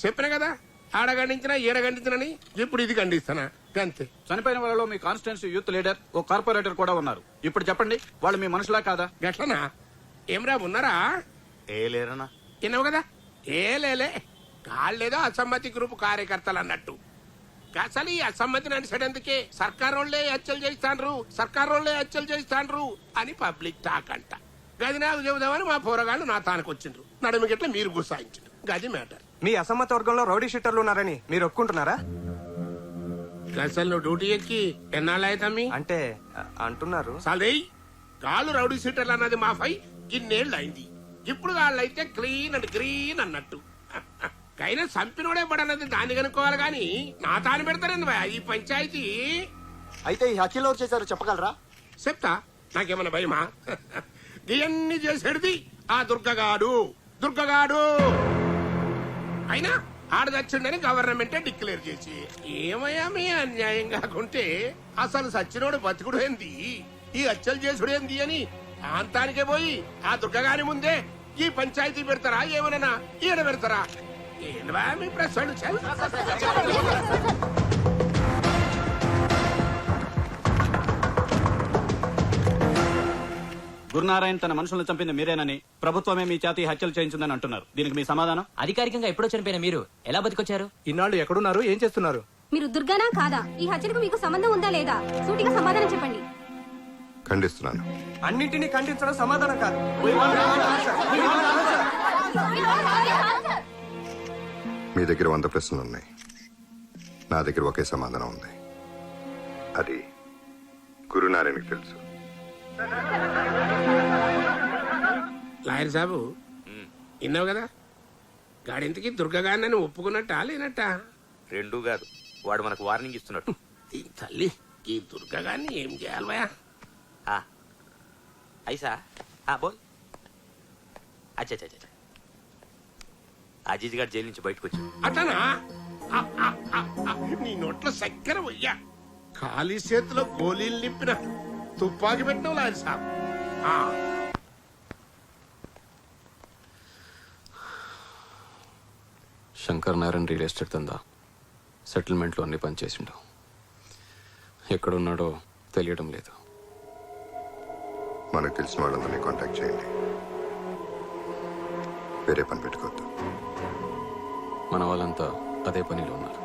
చెప్పిన కదా, ఆడ ఖండించినా ఈడ ఖండించినని. ఇప్పుడు ఇది ఖండిస్తానా అంతే. చనిపోయిన వాళ్ళలో మీ కాన్స్టిట్యూన్సీ యూత్ లీడర్, ఓ కార్పొరేటర్ కూడా ఉన్నారు. ఇప్పుడు చెప్పండి, వాళ్ళు మీ మనుషులా కాదా? గట్లనా? ఏమ్రా ఉన్నారా? ఏ లేరనా? విన్నావు కదా, ఏ లేలే. కాళ్ళేదో అసమ్మతి గ్రూప్ కార్యకర్తలు అన్నట్టు. అసలు ఈ అసమ్మతిని అనిసడందుకే సర్కారోళ్లే హత్యలు చేస్తాండ్రు అని పబ్లిక్ టాక్ అంట. గది నాకు చెబుదామని మా పోరగాళ్ళు నా తానికి వచ్చిండ్రు. నడుమికెట్లా మీరు గుసాయించండు. గది మ్యాటర్. మీ అసమ్మత వర్గంలో రౌడీ షీటర్లు ఉన్నారని మీరు ఒప్పుకుంటున్నారా? అసలు నువ్వు డ్యూటీ ఎక్కి ఎన్నాళ్ళైతమ్మి అంటే అంటున్నారు. సాలే కాళ్ళు రౌడీ షీటర్లు అన్నది మా ఫై ఇన్నేళ్ళు అయింది. ఇప్పుడు వాళ్ళైతే క్లీన్ అండ్ గ్రీన్ అన్నట్టు. కైనా సంపినోడే పడన్నది దాన్ని కనుక్కోవాలి గాని నా తాను పెడతారండి ఈ పంచాయతీ. అయితే ఈ హత్యలు ఎవరు చేశారు చెప్పగలరా? చెప్తా. నాకేమన్నా భయమా? ఇవన్నీ చేసేది ఆ దుర్గగాడు. అయినా ఆడదచ్చిండని గవర్నమెంటే డిక్లేర్ చేసి ఏమయ్యా మీ అన్యాయం కాకుంటే అసలు సచ్చినోడు బతుకుడు ఏంది, ఈ హత్యలు చేసుడు ఏంది అని ప్రాంతానికే పోయి ఆ దుర్గగాని ముందే ఈ పంచాయతీ పెడతారా? ఏమన్నా ఈడ పెడతారా? ఏంటా మీ ప్రశ్నలు? గురునారాయణ తన మనుషులను చంపింది మీరేనని, ప్రభుత్వమే మీ చేతి హత్యలు చేయించిందని అంటున్నారు. దీనికి మీ సమాధానం? అధికారికంగా ఎప్పుడో చనిపోయిన మీరు ఎలా బతికొచ్చారు? ఇన్నాళ్ళు ఎక్కడున్నారు, ఏం చేస్తున్నారు? మీరు దుర్గానా కాదా? ఈ హత్యలకు మీకు సంబంధం ఉందా లేదా? సూటిగా సమాధానం చెప్పండి. ఖండిస్తున్నాను. అన్నింటినీ ఖండించడం సమాధానం కాదు. మీ దగ్గర 100 ప్రశ్నలు ఉన్నాయి, నా దగ్గర ఒకే సమాధానం ఉంది. అది గురునారాయణకి తెలుసు. లాయర్ సాబు విన్నావు కదా, గాడింతకి దుర్గగాన్ని ఒప్పుకున్నట్టా లేనట్టా? రెండూ కాదు, వాడు మనకు వార్నింగ్ ఇస్తున్నట్టు. ఈ తల్లి ఈ దుర్గగాన్ని ఏం చేయాలి భయ? ఐసా బోల్. అచ్చా అజీజ్ గారు జైలు నుంచి బయటకు వచ్చి అతనా? నీ నోట్లో చక్కెర వయ్యా, ఖాళీ చేతిలో గోళీలు నింపిన తుపాకి పెట్టినావు లాయర్ సాబ్. శంకర్ నారాయణ రియల్ ఎస్టేట్ దందా సెటిల్మెంట్లో అన్ని పనిచేసిండు. ఎక్కడున్నాడో తెలియడం లేదు. మనకు తెలిసిన వాళ్ళందరినీ కాంటాక్ట్ చేయండి. వేరే పని పెట్టుకోవద్దు. మన వాళ్ళంతా అదే పనిలో ఉన్నారు.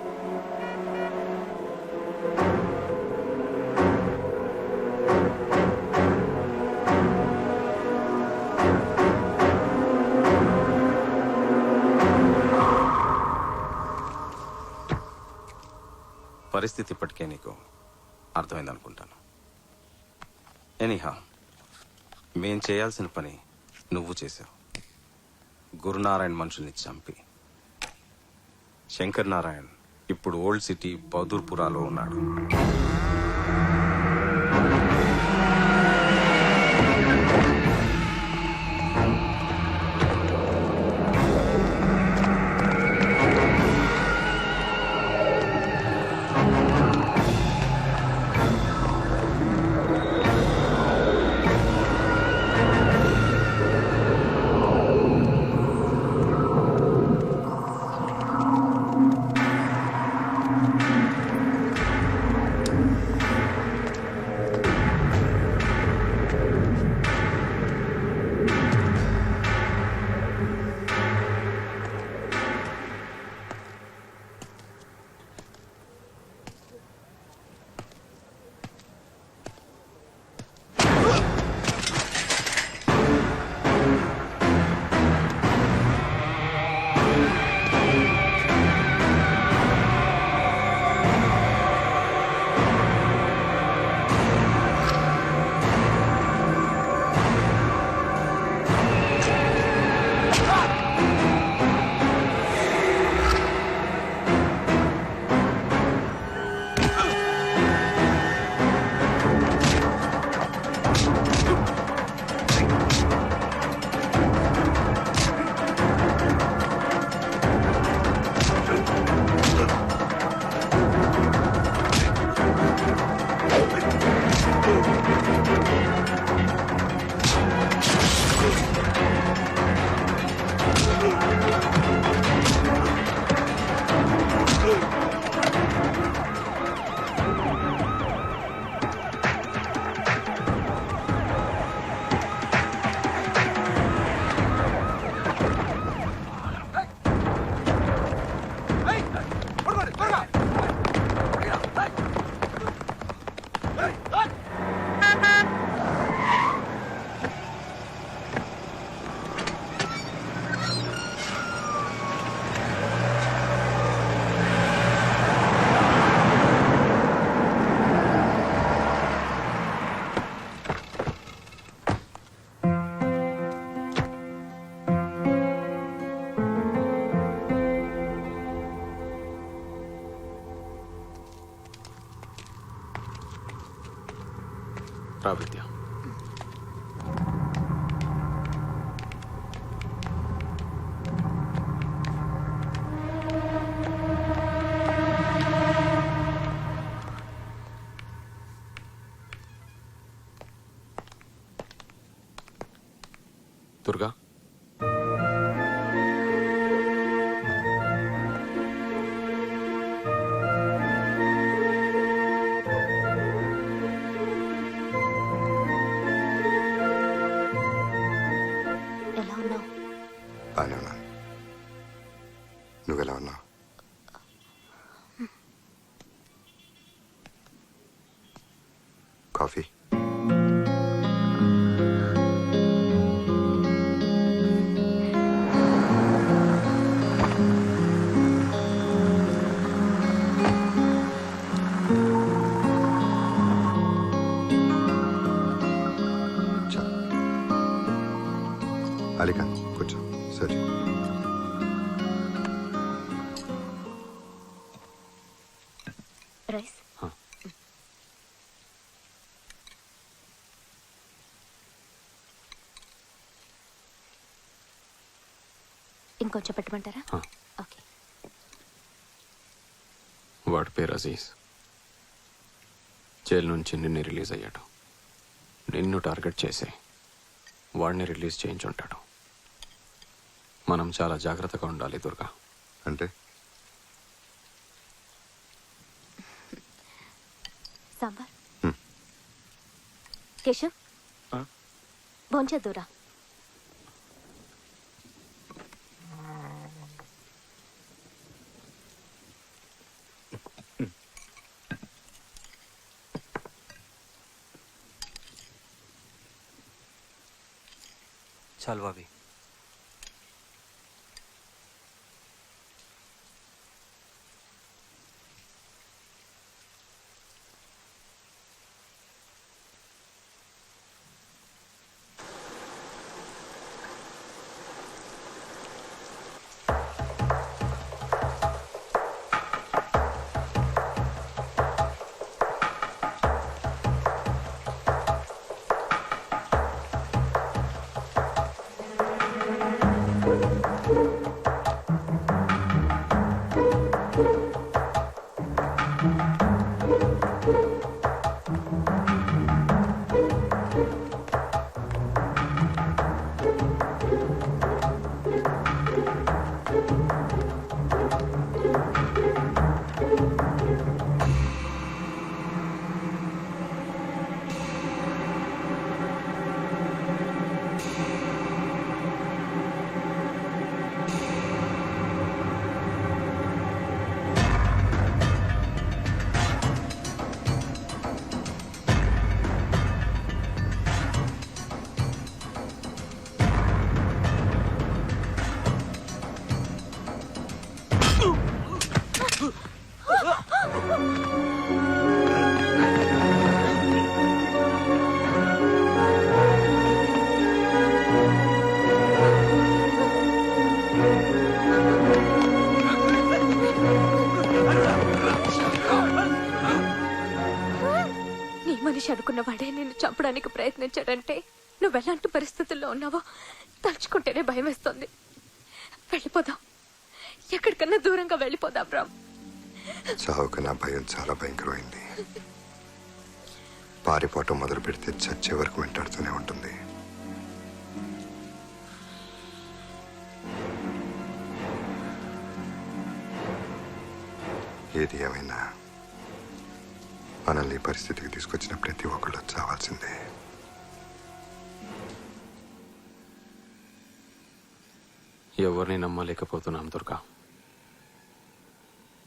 పరిస్థితి ఇప్పటికే నీకు అర్థమైందనుకుంటాను. ఎనీహా, మేం చేయాల్సిన పని నువ్వు చేసావు. గురునారాయణ మనుషుల్ని చంపి శంకర్ నారాయణ్ ఇప్పుడు ఓల్డ్ సిటీ బహదూర్పురాలో ఉన్నాడు. ప్రావిద్య దుర్గా, బాగానే ఉన్నాను. నువ్వెలా ఉన్నావు? కాఫీ? అలీఖాన్ కూర్చో. సరే, ఇంకొంచెం పెట్టమంటారా? ఓకే. వాడి పేరు అజీజ్. జైలు నుంచి నిన్ను రిలీజ్ అయ్యాడు. నిన్ను టార్గెట్ చేసి వాడిని రిలీజ్ చేయించుంటాడు. మనం చాలా జాగ్రత్తగా ఉండాలి దుర్గా. అంటే సాంబార్. కేశవ్ భోంచేద్దురా. చాలు బాబీ. మనిషి అనుకున్న వాడే నిన్ను చంపడానికి ప్రయత్నించాడంటే నువ్వెలాంటి పరిస్థితుల్లో ఉన్నావో తలుచుకుంటేనే భయం వేస్తుంది. వెళ్ళిపోదాం, ఎక్కడికన్నా దూరంగా వెళ్ళిపోదాం రామ్. చావుకు నా భయం చాలా భయంకరమైంది. పారిపోవటం మొదలు పెడితే చచ్చే వరకు వెంటాడుతూనే ఉంటుంది. ఏది ఏమైనా మనల్ని పరిస్థితికి తీసుకొచ్చిన ప్రతి ఒక్కళ్ళు చావాల్సిందే. ఎవరిని నమ్మలేకపోతున్నాను దుర్గా.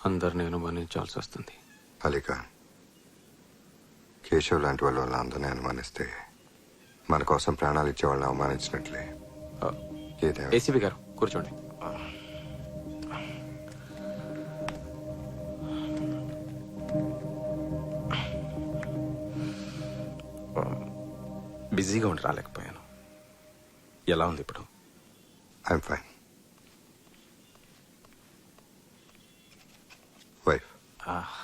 అందరిని అనుమానించాల్సి వస్తుంది. అలీకా, కేశవ్ లాంటి వాళ్ళు అందరినీ అనుమానిస్తే మన కోసం ప్రాణాలు ఇచ్చే వాళ్ళని అవమానించినట్లే. ఏసీబీ గారు కూర్చోండి. బిజీగా ఉండి రాలేకపోయాను. ఎలా ఉంది ఇప్పుడు? I'm fine. Wife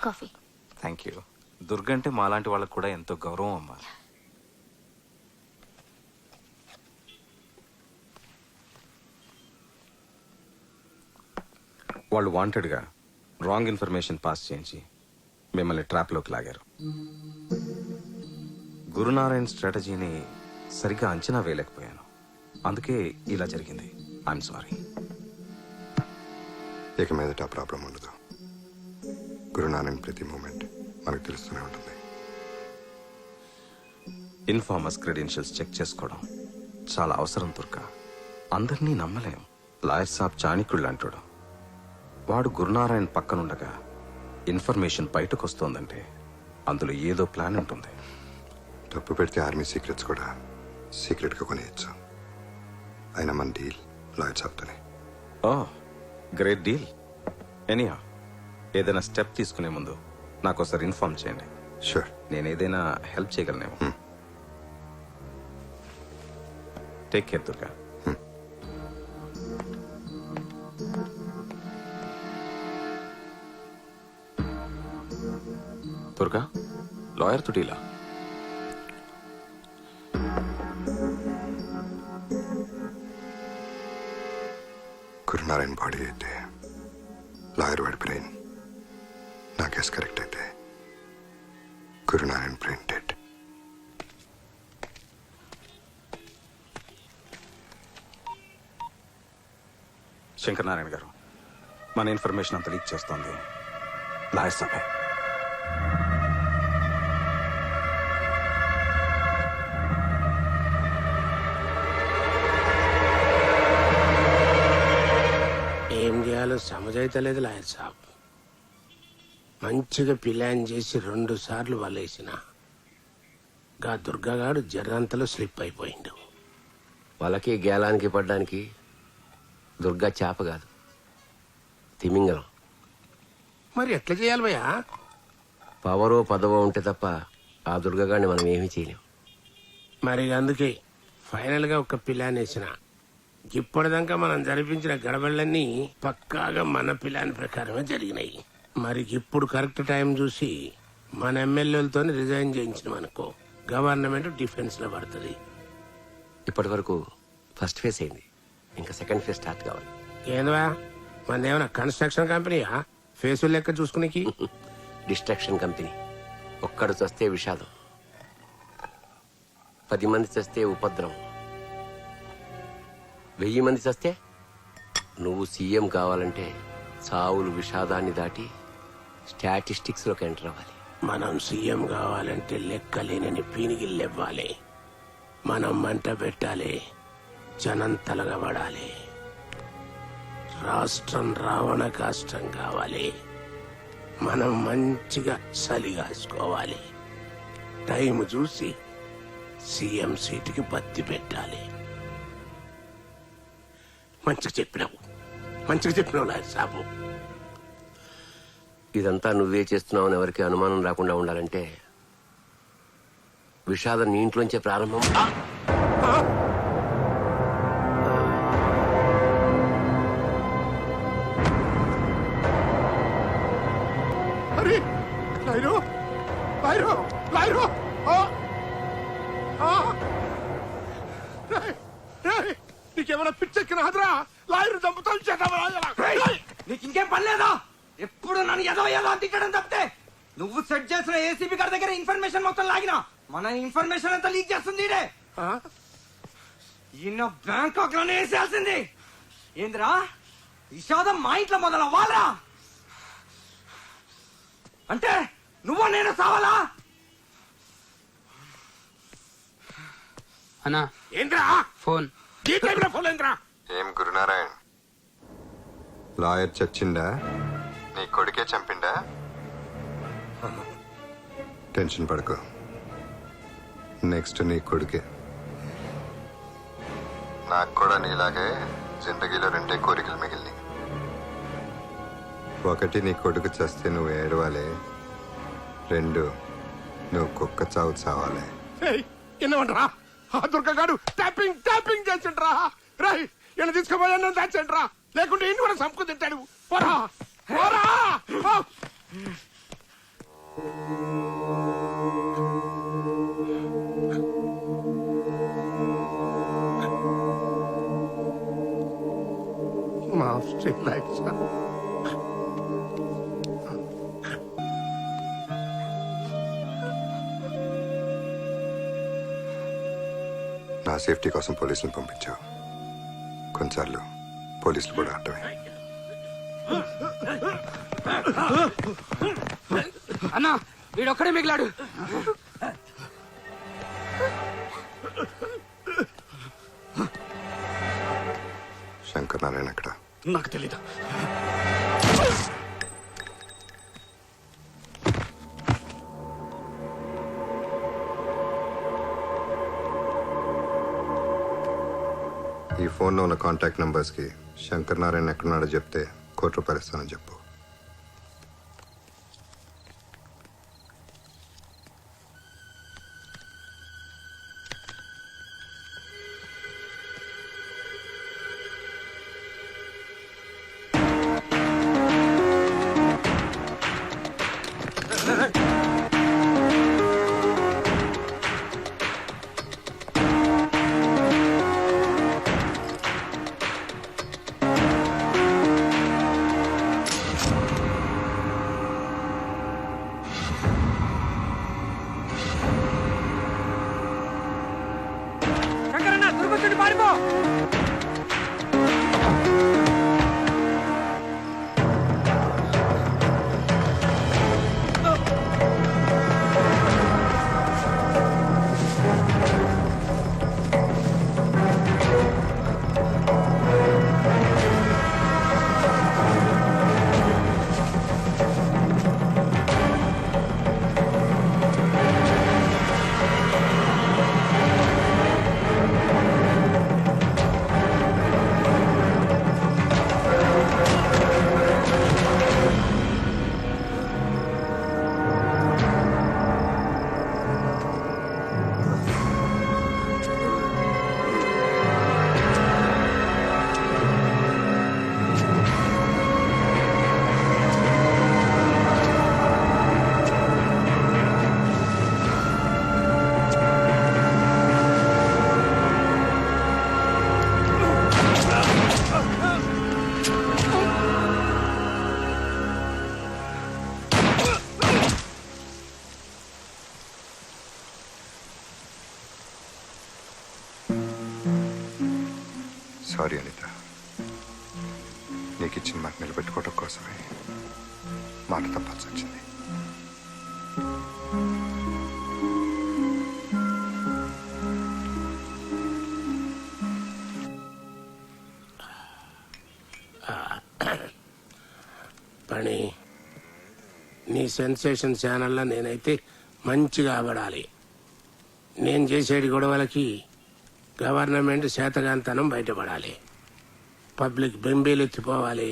coffee. Thank you. Durga అంటే మాలాంటి వాళ్ళకు కూడా ఎంతో గౌరవం అమ్మా. వాళ్ళు వాంటెడ్గా రాంగ్ ఇన్ఫర్మేషన్ పాస్ చేయించి మిమ్మల్ని ట్రాప్లోకి లాగారు. గురునారాయణ్ స్ట్రాటజీని సరిగ్గా అంచనా వేయలేకపోయాను. అందుకే ఇలా జరిగింది. I'm sorry. ఇక మీదట ఆ ప్రాబ్లం ఉండదు. గురునారాయణ్ ప్రతి మూమెంట్ మనకు తెలుస్తూనే ఉంటుంది. ఇన్ఫార్మర్స్ క్రెడెన్షియల్స్ చెక్ చేసుకోవడం చాలా అవసరం దుర్గా. అందరినీ నమ్మలేం. లాయర్ సాబ్ చాణిక్యుళ్ళు అంటాడు. వాడు గురునారాయణ్ పక్కనుండగా ఇన్ఫర్మేషన్ బయటకు వస్తోందంటే అందులో ఏదో ప్లాన్ ఉంటుంది. తప్పు పెడితే ఆర్మీ సీక్రెట్స్ కూడా సీక్రెట్గా కొనేయచ్చు. అయినా మన డీల్ లాయర్ సాబ్తోనే. ఓ గ్రేట్ డీల్. ఎనీహా, ఏదైనా స్టెప్ తీసుకునే ముందు నాకు ఒకసారి ఇన్ఫార్మ్ చేయండి. షూర్. నేను ఏదైనా హెల్ప్ చేయగలనేమో. Take care Durga. దుర్గా, లాయర్తో డీలా? గురునారాయణ బాడీ అయితే లాయర్ వాడి బ్రెయిన్, నా కేసు కరెక్ట్ అయితే గురునారాయణ బ్రెయిన్ డెడ్. శంకర్ నారాయణ గారు, మన ఇన్ఫర్మేషన్ అంతా లీక్ చేస్తోంది లాయర్ సభ. ఏం చేయాలో సమజైతలేదు లాయర్ సాబ్. మంచిగా ప్లాన్ చేసి 2 సార్లు వలేసిన గా దుర్గాగాడు జర్రంతలో స్లిప్ అయిపోయిండు. వాళ్ళకి గేలానికి పడ్డానికి దుర్గా చేప కాదు, తిమింగలం. మరి ఎట్లా చేయాలి భయ్యా? పవరో పదవో ఉంటే తప్ప ఆ దుర్గగాడిని మనం ఏమీ చేయలేం. మరి అందుకే ఫైనల్ గా ఒక ప్లాన్ వేసిన. ఇప్పటిదాకా మనం జరిపించిన గడబళ్ళన్నీ పక్కాగా మన ప్లాన్ ప్రకారమే జరిగినాయి. మరి ఇప్పుడు కరెక్ట్ టైం చూసి మన ఎమ్మెల్యేలతో రిజైన్ చేయించినాం అనుకో, గవర్నమెంట్ డిఫెన్స్ లో పడుతుంది. ఇప్పటి వరకు ఫస్ట్ ఫేజ్ అయింది, ఇంకా సెకండ్ ఫేజ్ స్టార్ట్ కావాలి. ఏందా మనదేమన్నా కన్స్ట్రక్షన్ కంపెనీయా ఫేసులు లెక్క చూసుకునేకి? Distraction company. ఒక్కడు చస్తే విషాదం, 10 మంది చస్తే ఉపద్రవం, 1000 మంది చస్తే నువ్వు సీఎం కావాలంటే చావులు విషాదాన్ని దాటి స్టాటిస్టిక్స్ లోకి ఎంటర్ అవ్వాలి. మనం సీఎం కావాలంటే లెక్కలేనని పీనిగిల్లెవ్వాలి. మనం మంట పెట్టాలి, జనం తలగబడాలి. రాష్ట్రం రావణ కాష్టం కావాలి. మనం మంచిగా చలిగాసుకోవాలి. టైం చూసి సీఎం సీటుకి బత్తి పెట్టాలి. మంచిగా చెప్పినావు లాయర్ సాబు. ఇదంతా నువ్వే చేస్తున్నావని ఎవరికి అనుమానం రాకుండా ఉండాలంటే విషాదం నీ ఇంట్లోంచే ప్రారంభం. అరే లాయరు, లాయరు, లాయరు! నీకేమైనా పిచ్చెక్కిన హదరా? లాయరు చంపుతాను చేద్దామా? నీకు ఇంకేం పని లేదా? ఎప్పుడు నన్ను ఎదవ తిట్టడం తప్పితే నువ్వు సెట్ చేసిన ఏసీబీ గారి దగ్గర ఇన్ఫర్మేషన్ మొత్తం లాగినా మన ఇన్ఫర్మేషన్ అంతా లీక్ చేస్తుంది ఈడే. ఈయన బ్యాంకాక్ లోనే వేసేయాల్సింది. ఏందిరా విషాదం మా ఇంట్లో మొదలవ్వాలా అంటే నువ్వు నేను సావాలా? అన్నా ఏంద్రా ఫోన్? ఈ టైంలో ఫోన్ ఏంద్రా? ఏం గురునారాయణ, లాయర్ చచ్చిండా? నీ కొడుకే చంపిండా? టెన్షన్ పడకు, నెక్స్ట్ నీ కొడుకే. నాకు కూడా నీలాగే జిందగీలో 2 కోరికలు మిగిలినాయి. ఒకటి, నీ కొడుకు చస్తే నువ్వు ఏడవాలి. 2, నువ్వు కుక్క చావు చావాలి. ఎన్నమంటరా? ఆ దుర్గగాడు ట్యాపింగ్ చేసిండ్రా. రై ఇలా తీసుకుపోయా దాచండ్రా, లేకుంటే ఇన్ని కూడా సంపుకు తింటాడు. పోరా పోరా! మా స్ట్రీట్ లైట్స్ నా సేఫ్టీ కోసం పోలీసులు పంపించావు. కొన్నిసార్లు పోలీసులు కూడా అడ్డమే. అన్నా వీడొక్కడే మిగిలాడు. శంకర్ నారాయణ ఎక్కడ? నాకు తెలీదు. ఈ ఫోన్లో ఉన్న కాంటాక్ట్ నంబర్స్కి శంకర్ నారాయణ ఎక్కడున్నాడో చెప్తే ₹1,00,00,000 ఇస్తానని చెప్పు. దుర్గొచ్చుండి పారిపో. సారీ అనిత, నీకు ఇచ్చిన మాట నిలబెట్టుకోవడం కోసమే మాట తప్పాల్సి వచ్చింది. పని నీ సెన్సేషన్ ఛానల్లో నేనైతే మంచిగా ఆబడాలి. నేను చేసేటి గొడవలకి గవర్నమెంట్ శాతగాంతనం బయటపడాలి. పబ్లిక్ బెంబేలెత్తిపోవాలి,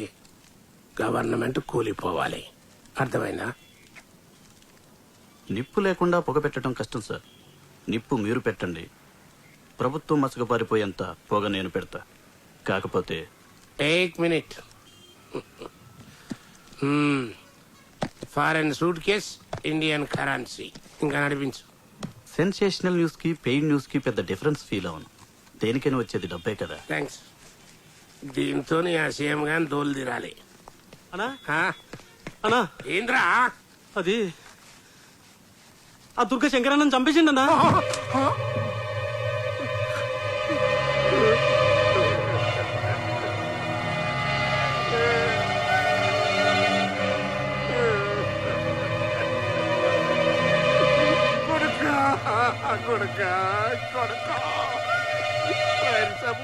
గవర్నమెంట్ కూలిపోవాలి. అర్థమైందా? నిప్పు లేకుండా పొగ పెట్టడం కష్టం సార్. నిప్పు మీరు పెట్టండి, ప్రభుత్వం మసకపారిపోయేంత పొగ నేను పెడతా. కాకపోతే ఏక్ minute. Foreign suitcase, Indian currency. ఇంకా నడిపించు. సెన్సేషనల్ న్యూస్ కి పెయిడ్ న్యూస్ కి పెద్ద డిఫరెన్స్ ఫీల్ అవును. దేనికైనా వచ్చేది డబ్బే కదా. థ్యాంక్స్. దీంతో ఆ సీఎం గాని దోలు తీరాలి. అనా ఆ? అనా ఏంద్రా అది ఆ దుర్గ శంకరన్నను చంపేసిండన్నా.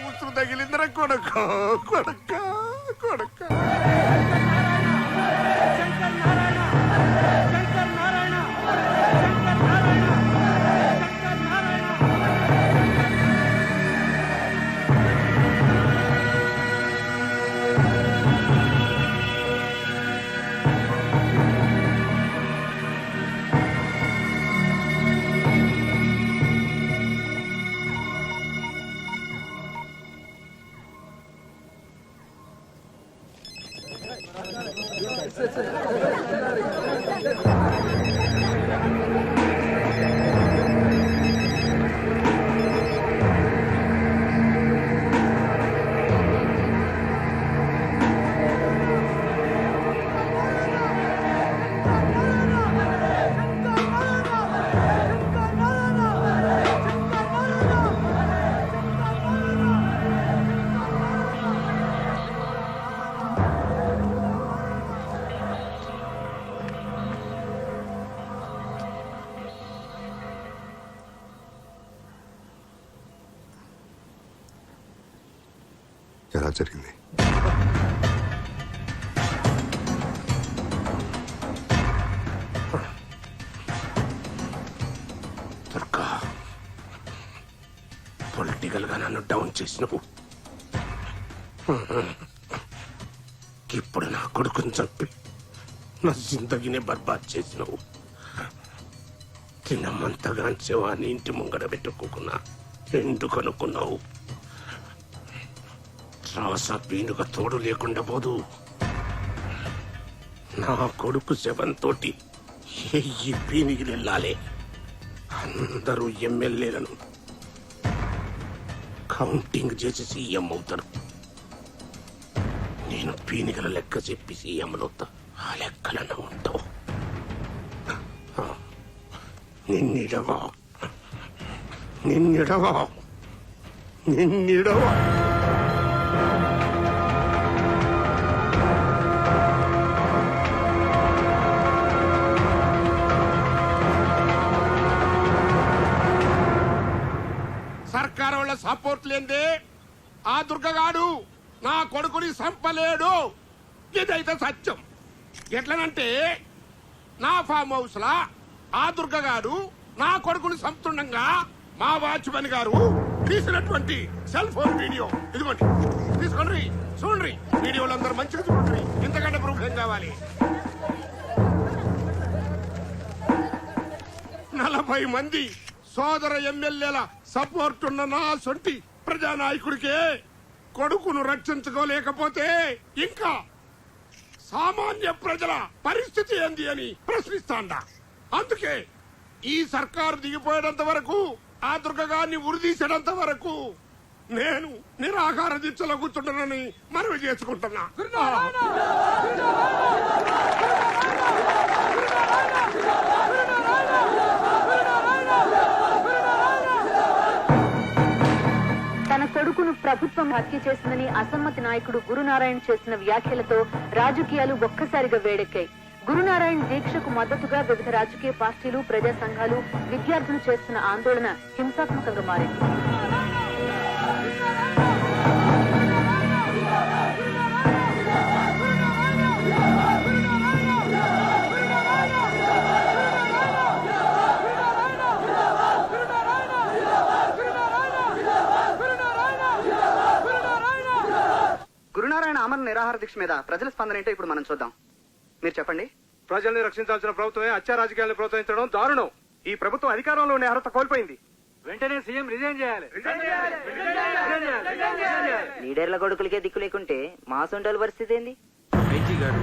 ఉసురు తగిలిందిరా కొడుక కొడుక కొడుక. ఎలా జరిగింది? దుర్గా, పొలిటికల్ గా నన్ను డౌన్ చేసినవు. ఇప్పుడు నా కొడుకుని చంపి నా జిందగీనే బర్బాద్ చేసినవు. తినమంతగా శవాన్ని ఇంటి ముంగడ పెట్టుకోకున్నా ఎందుకు అనుకున్నావు? రాస పీనుగా తోడు లేకుండా పోదు. నా కొడుకు శవంతో ఎయ్యి పీనిగిలు వెళ్ళాలి. అందరూ ఎమ్మెల్యేలను కౌంటింగ్ చేసి సీఎం అవుతారు. నేను పీనిగల లెక్క చెప్పి సీఎంలవుతా. ఆ లెక్కలను ఉంటావు. నిన్నిడవా సర్కారు వాళ్ళ సపోర్ట్ లేదే ఆ దుర్గగాడు నా కొడుకుని సంపలేడు. ఇదైతే సత్యం. ఎట్లనంటే నా ఫామ్ హౌస్ లా ఆ దుర్గగాడు నా కొడుకుని సంపుతుండగా మా వాచ్మెన్ గారు తీసినటువంటి సెల్ ఫోన్ వీడియో ఇదిగోండి, తీసుకోండి, చూడండి. వీడియోలు అందరూ మంచిగా చూడండి. ఇంతకంటే ప్రూఫ్ ఏం కావాలి? 40 మంది సోదర ఎమ్మెల్యేల సపోర్ట్ ఉన్న నా సొంటి ప్రజానాయకుడికే కొడుకును రక్షించుకోలేకపోతే ఇంకా సామాన్య ప్రజల పరిస్థితి ఏంది అని ప్రశ్నిస్తాండా. అందుకే ఈ సర్కారు దిగిపోయేంత వరకు, ఆ దుర్గగాన్ని ఉరిదీసేంత వరకు నేను నిరాహార దీక్షలో కూర్చుంటానని మనవి చేసుకుంటున్నా. తన కొడుకును ప్రభుత్వం హత్య చేసిందని అసమ్మతి నాయకుడు గురునారాయణ చేసిన వ్యాఖ్యలతో రాజకీయాలు ఒక్కసారిగా వేడెక్కాయి. గురునారాయణ దీక్షకు మద్దతుగా వివిధ రాజకీయ పార్టీలు, ప్రజా సంఘాలు, విద్యార్థులు చేస్తున్న ఆందోళన హింసాత్మకంగా మారింది. గురునారాయణ ఆమరణ నిరాహార దీక్ష మీద ప్రజల స్పందన ఏంటో ఇప్పుడు మనం చూద్దాం. మీరు చెప్పండి. ప్రజల్ని రక్షించాల్సిన ప్రభుత్వమే హత్య రాజకీయాలను ప్రోత్సహించడం దారుణం. ఈ ప్రభుత్వం అధికారంలో ఉండే అర్హత కోల్పోయింది. వెంటనే సీఎం రిజైన్ చేయాలి. లీడర్ల కొడుకులకే దిక్కు లేకుంటే మా సొంటల పరిస్థితి ఏంది? ఐజీ గారు,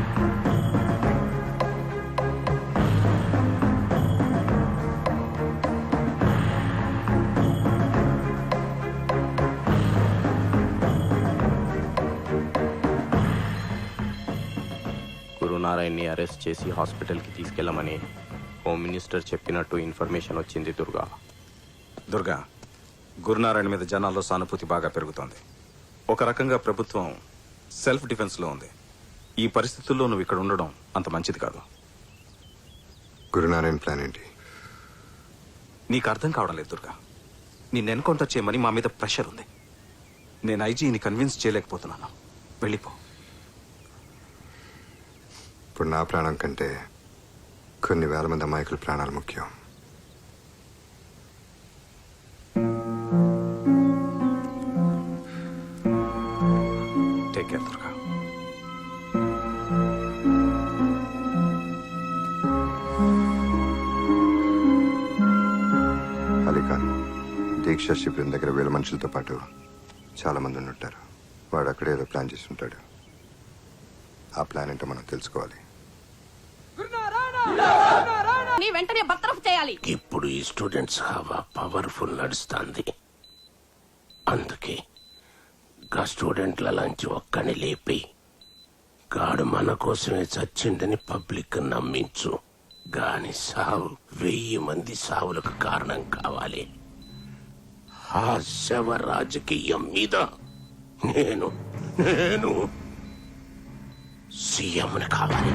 గురునారాయణ్ని అరెస్ట్ చేసి హాస్పిటల్కి తీసుకెళ్లమని హోమ్ మినిస్టర్ చెప్పినట్టు ఇన్ఫర్మేషన్ వచ్చింది. దుర్గా, గురునారాయణ మీద జనాల్లో సానుభూతి బాగా పెరుగుతోంది. ఒక రకంగా ప్రభుత్వం సెల్ఫ్ డిఫెన్స్లో ఉంది. ఈ పరిస్థితుల్లో నువ్వు ఇక్కడ ఉండడం అంత మంచిది కాదు. గురునారాయణ ప్లాన్ ఏంటి? నీకు అర్థం కావడం లేదు దుర్గా. నిన్ను ఎన్కౌంటర్ చేయమని మా మీద ప్రెషర్ ఉంది. నేను ఐజీని కన్విన్స్ చేయలేకపోతున్నాను. వెళ్ళిపో. ఇప్పుడు నా ప్రాణం కంటే కొన్ని వేల మంది అమాయకుల ప్రాణాలు ముఖ్యం. Take care Durga. అలీఖాన్ దీక్షా శిబిరం దగ్గర వేల మనుషులతో పాటు చాలా మంది ఉంటారు. వాడు అక్కడే ఏదో ప్లాన్ చేసి ఉంటాడు. ఆ ప్లాన్ ఏంటో మనం తెలుసుకోవాలి. వెంటనే బర్తరఫ్ చేయాలి. ఇప్పుడు ఈ స్టూడెంట్స్ హవా పవర్ఫుల్ నడుస్తుంది. అందుకే గా స్టూడెంట్ల లంచి ఒక్కని లేపి గాడు మన కోసమే చచ్చిందని పబ్లిక్ నమ్మించు. గాని సావు 1000 మంది సావులకు కారణం కావాలి. ఆ శవ రాజకీయం మీద నేను సీఎంని కావాలి.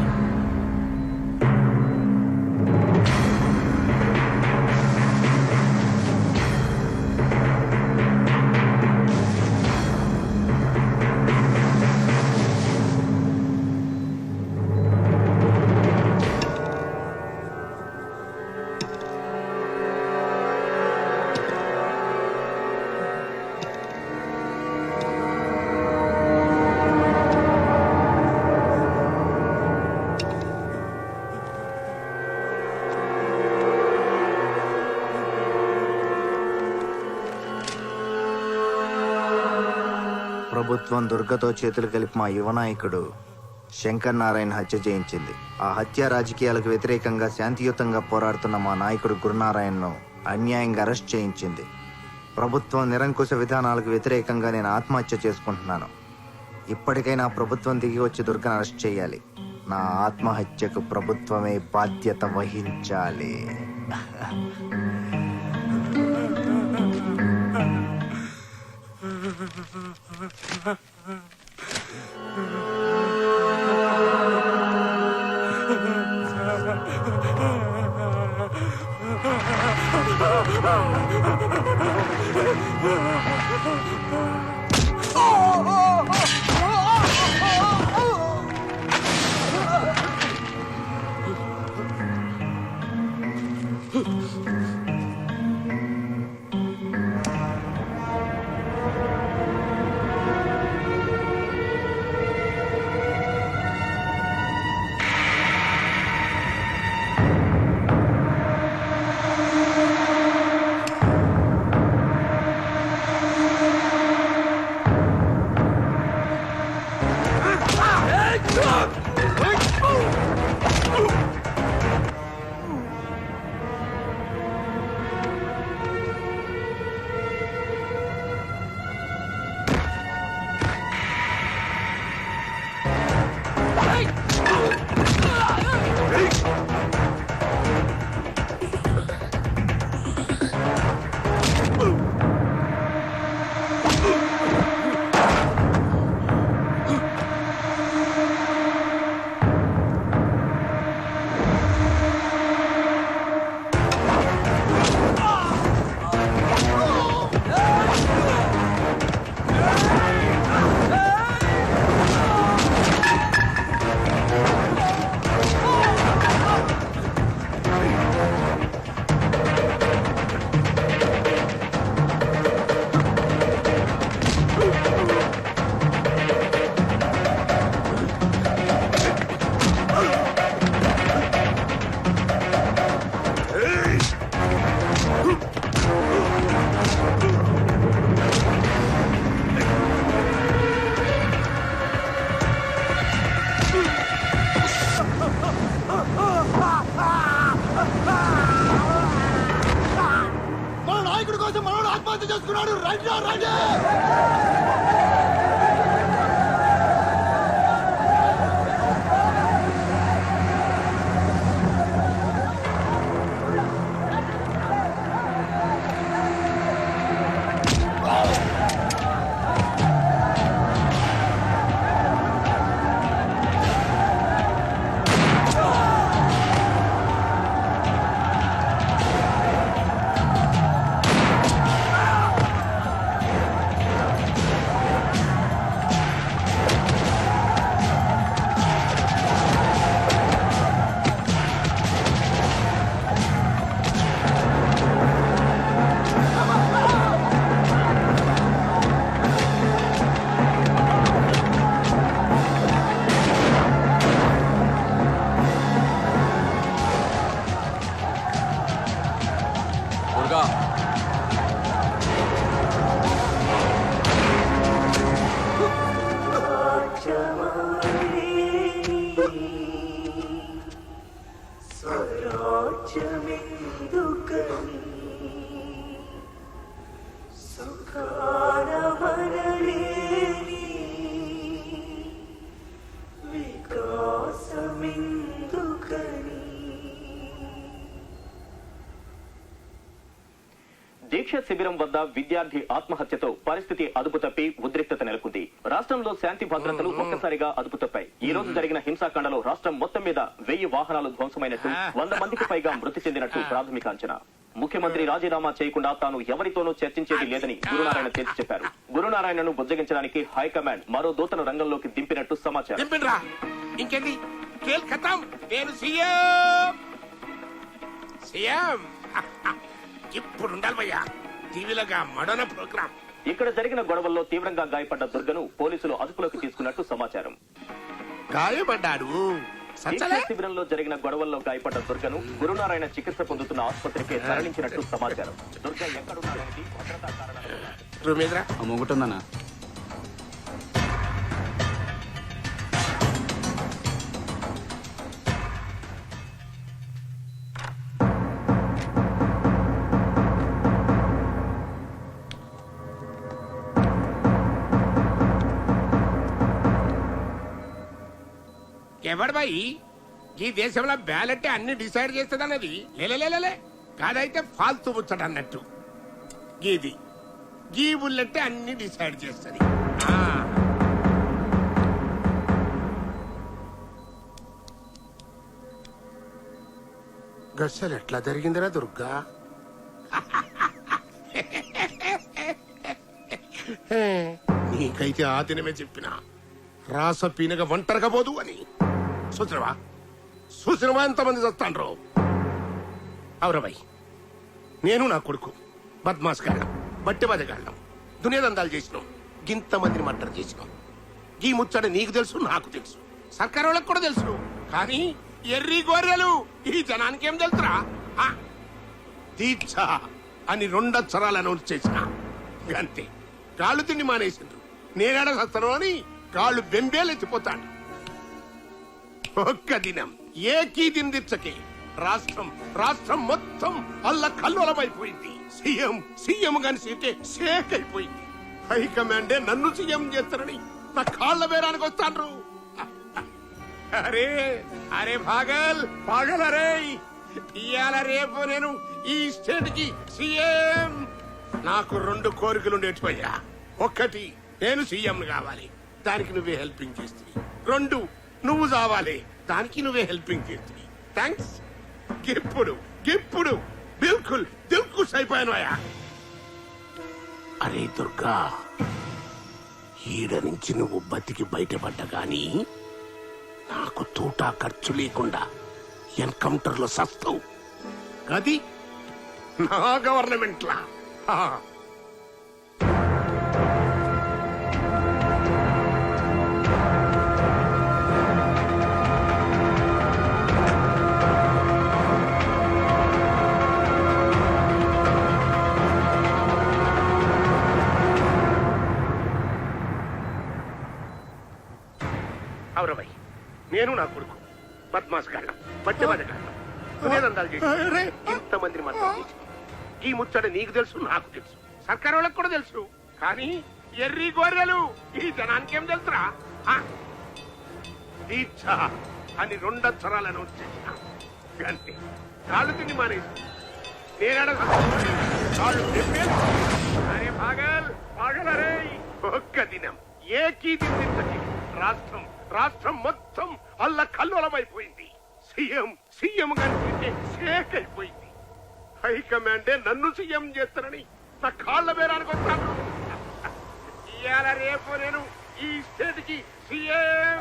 ప్రభుత్వం దుర్గతో చేతులు కలిపి మా యువ నాయకుడు శంకర్ నారాయణ హత్య చేయించింది. ఆ హత్య రాజకీయాలకు వ్యతిరేకంగా శాంతియుతంగా పోరాడుతున్న మా నాయకుడు గురునారాయణను అన్యాయంగా అరెస్ట్ చేయించింది. ప్రభుత్వం నిరంకుశ విధానాలకు వ్యతిరేకంగా నేను ఆత్మహత్య చేసుకుంటున్నాను. ఇప్పటికైనా ప్రభుత్వం దిగి వచ్చి దుర్గను అరెస్ట్ చేయాలి. నా ఆత్మహత్యకు ప్రభుత్వమే బాధ్యత వహించాలి. మన నాయకుడి కోసం మనోడు ఆత్మహత్య చేసుకున్నాడు. రండి రండి. దీక్ష శిబిరం వద్ద విద్యార్థి ఆత్మహత్యతో పరిస్థితి అదుపు తప్పి ఉద్రిక్తత నెలకొంది. రాష్ట్రంలో శాంతి భద్రతలు ఒక్కసారిగా అదుపు తప్పాయి. ఈ రోజు జరిగిన హింసాకాండలో రాష్ట్రం మొత్తం మీద 1000 వాహనాలు ధ్వంసమైనట్టు, 100 మందికి పైగా మృతి చెందినట్టు ప్రాథమిక అంచనా. ముఖ్యమంత్రి రాజీనామా చేయకుండా తాను ఎవరితోనూ చర్చించేది లేదని గురునారాయణ తేల్చి చెప్పారు. గురునారాయణను బుజ్జగించడానికి హైకమాండ్ మరో దూతను రంగంలోకి దింపినట్టు సమాచారం. ఇంకేంది కేల్ ఖతం. నేను సీఎం సీఎం ఇప్పుడు ఉండాలి భయ్యా టీవీలోగా మడన ప్రోగ్రామ్. ఇక్కడ జరిగిన గొడవల్లో తీవ్రంగా గాయపడ్డ దుర్గను పోలీసులు అదుపులోకి తీసుకున్నట్టు సమాచారం. గాయపడ్డాడు. శిబిరంలో జరిగిన గొడవల్లో గాయపడ్డ దుర్గను గురునారాయణ చికిత్స పొందుతున్న ఆసుపత్రికి తరలించినట్టు సమాచారం. దుర్గ ఎక్కడున్నారనేది భద్రతా కారణాలు. మొగుటుందన్నా ఎవడు బాయి ఈ దేశంలో బ్యాలెట్ అన్ని డిసైడ్ చేస్తుంది అన్నది లేలే కాదైతే ఫాల్తూ ముచ్చట అన్నట్టు. ఇది గీ బుల్లెట్ అన్ని డిసైడ్ చేస్తుంది. గస్సలు ఎట్లా జరిగిందిరా దుర్గా? నీకైతే ఆ దినమే చెప్పిన రాస పీనగ ఒంటరిగా పోదు అని. చూసినవా ఎంతమంది చస్తాండ్రో? అవురబాయ్, నేను నా కొడుకు బద్మాస్ గాళ్ళం, బట్టి బదగాళ్ళం, దునియాదందాలు చేసినాం, గింతమందిని మర్డర్ చేసినాం. ఈ ముచ్చట నీకు తెలుసు, నాకు తెలుసు, సర్కారు వాళ్ళకి కూడా తెలుసు. కానీ ఎర్రి గొర్రెలు ఈ జనానికి ఏం తెలుసురా? దీక్ష అని 2 అక్షరాలు అనౌన్స్ చేసిన అంతే. కాళ్ళు తిండి మానేసిండ్రు. నేనేడ సస్తాను అని కాళ్ళు బెంబేలెత్తిపోతాడు. ఒక్క దినం ఏకీ దిన్ దీక్షకే రాష్ట్రం మొత్తం అల్ల కల్లోలమైపోయింది. సీఎం గాని సీటే షేక్ అయిపోయింది. హైకమాండే నన్ను సీఎం చేస్తారని నా కాళ్ళ బేరానికి వస్తాండ్రు. అరే పాగల్ అరే, ఇవాళ రేపు నేను ఈ స్టేట్ కి సీఎం. నాకు 2 కోరికలు ఉండేటివయ్యా. 1, నేను సీఎం కావాలి, దానికి నువ్వే హెల్పింగ్ చేస్తుంది. 2, నువ్వు కావాలి, దానికి నువ్వే హెల్పింగ్ చేస్తుంది. థ్యాంక్స్. ఇప్పుడు బిల్కుల్ దిల్కుష్ అయిపోయాను. అరే దుర్గా, ఈడ నుంచి నువ్వు బతికి బయటపడ్డా గాని నాకు తూటా ఖర్చు లేకుండా ఎన్కౌంటర్ లో సస్తావు. అది నా గవర్నమెంట్ లా. అవురబాయ్, నేను నా కొడుకు బద్మాస్ గాళ్ళం, బట్టి బదగాళ్ళం, దునియాదందాలు చేసి ఇంతమందిని మర్డర్ చేసి. ఈ ముచ్చట నీకు తెలుసు, నాకు తెలుసు, సర్కారు వాళ్ళకి కూడా తెలుసు. కానీ ఎర్రి గొర్రెలు ఈ జనానికి ఏం తెలుసురా? దీక్ష అని 2 అక్షరాలు అనౌన్స్ చేసిన అంతే. కాళ్ళు తిండి మానేసి నేనేడ కాళ్ళు అరే పాగల్ అరే. ఒక్క దినం ఏకీ దిన్ దీక్షకి రాష్ట్రం మొత్తం అల్ల కల్లోలమైపోయింది. సీఎం గాని షేక్ అయిపోయింది. హైకమాండే నన్ను సీఎం చేస్తారని నా కాళ్ళ బేరానికి వస్తాను. ఇవాళ రేపు నేను ఈ స్టేట్ కి సీఎం.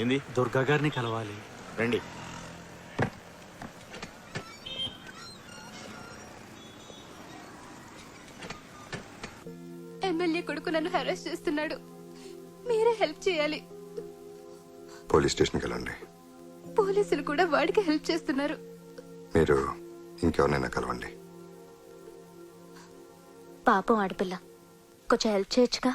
ఏంది? దుర్గా గారిని కలవాలి. రండి. ఎమ్మెల్యే కొడుకు నన్ను హెరాస్ చేస్తున్నాడు, మీరే హెల్ప్ చేయాలి. పోలీస్ స్టేషన్కి వెళ్ళండి. పోలీసులు కూడా వాడికి హెల్ప్ చేస్తున్నారు. మీరు ఇంకెవరినైనా కలవండి. పాపం ఆడపిల్ల, కొంచెం హెల్ప్ చేయొచ్చుగా.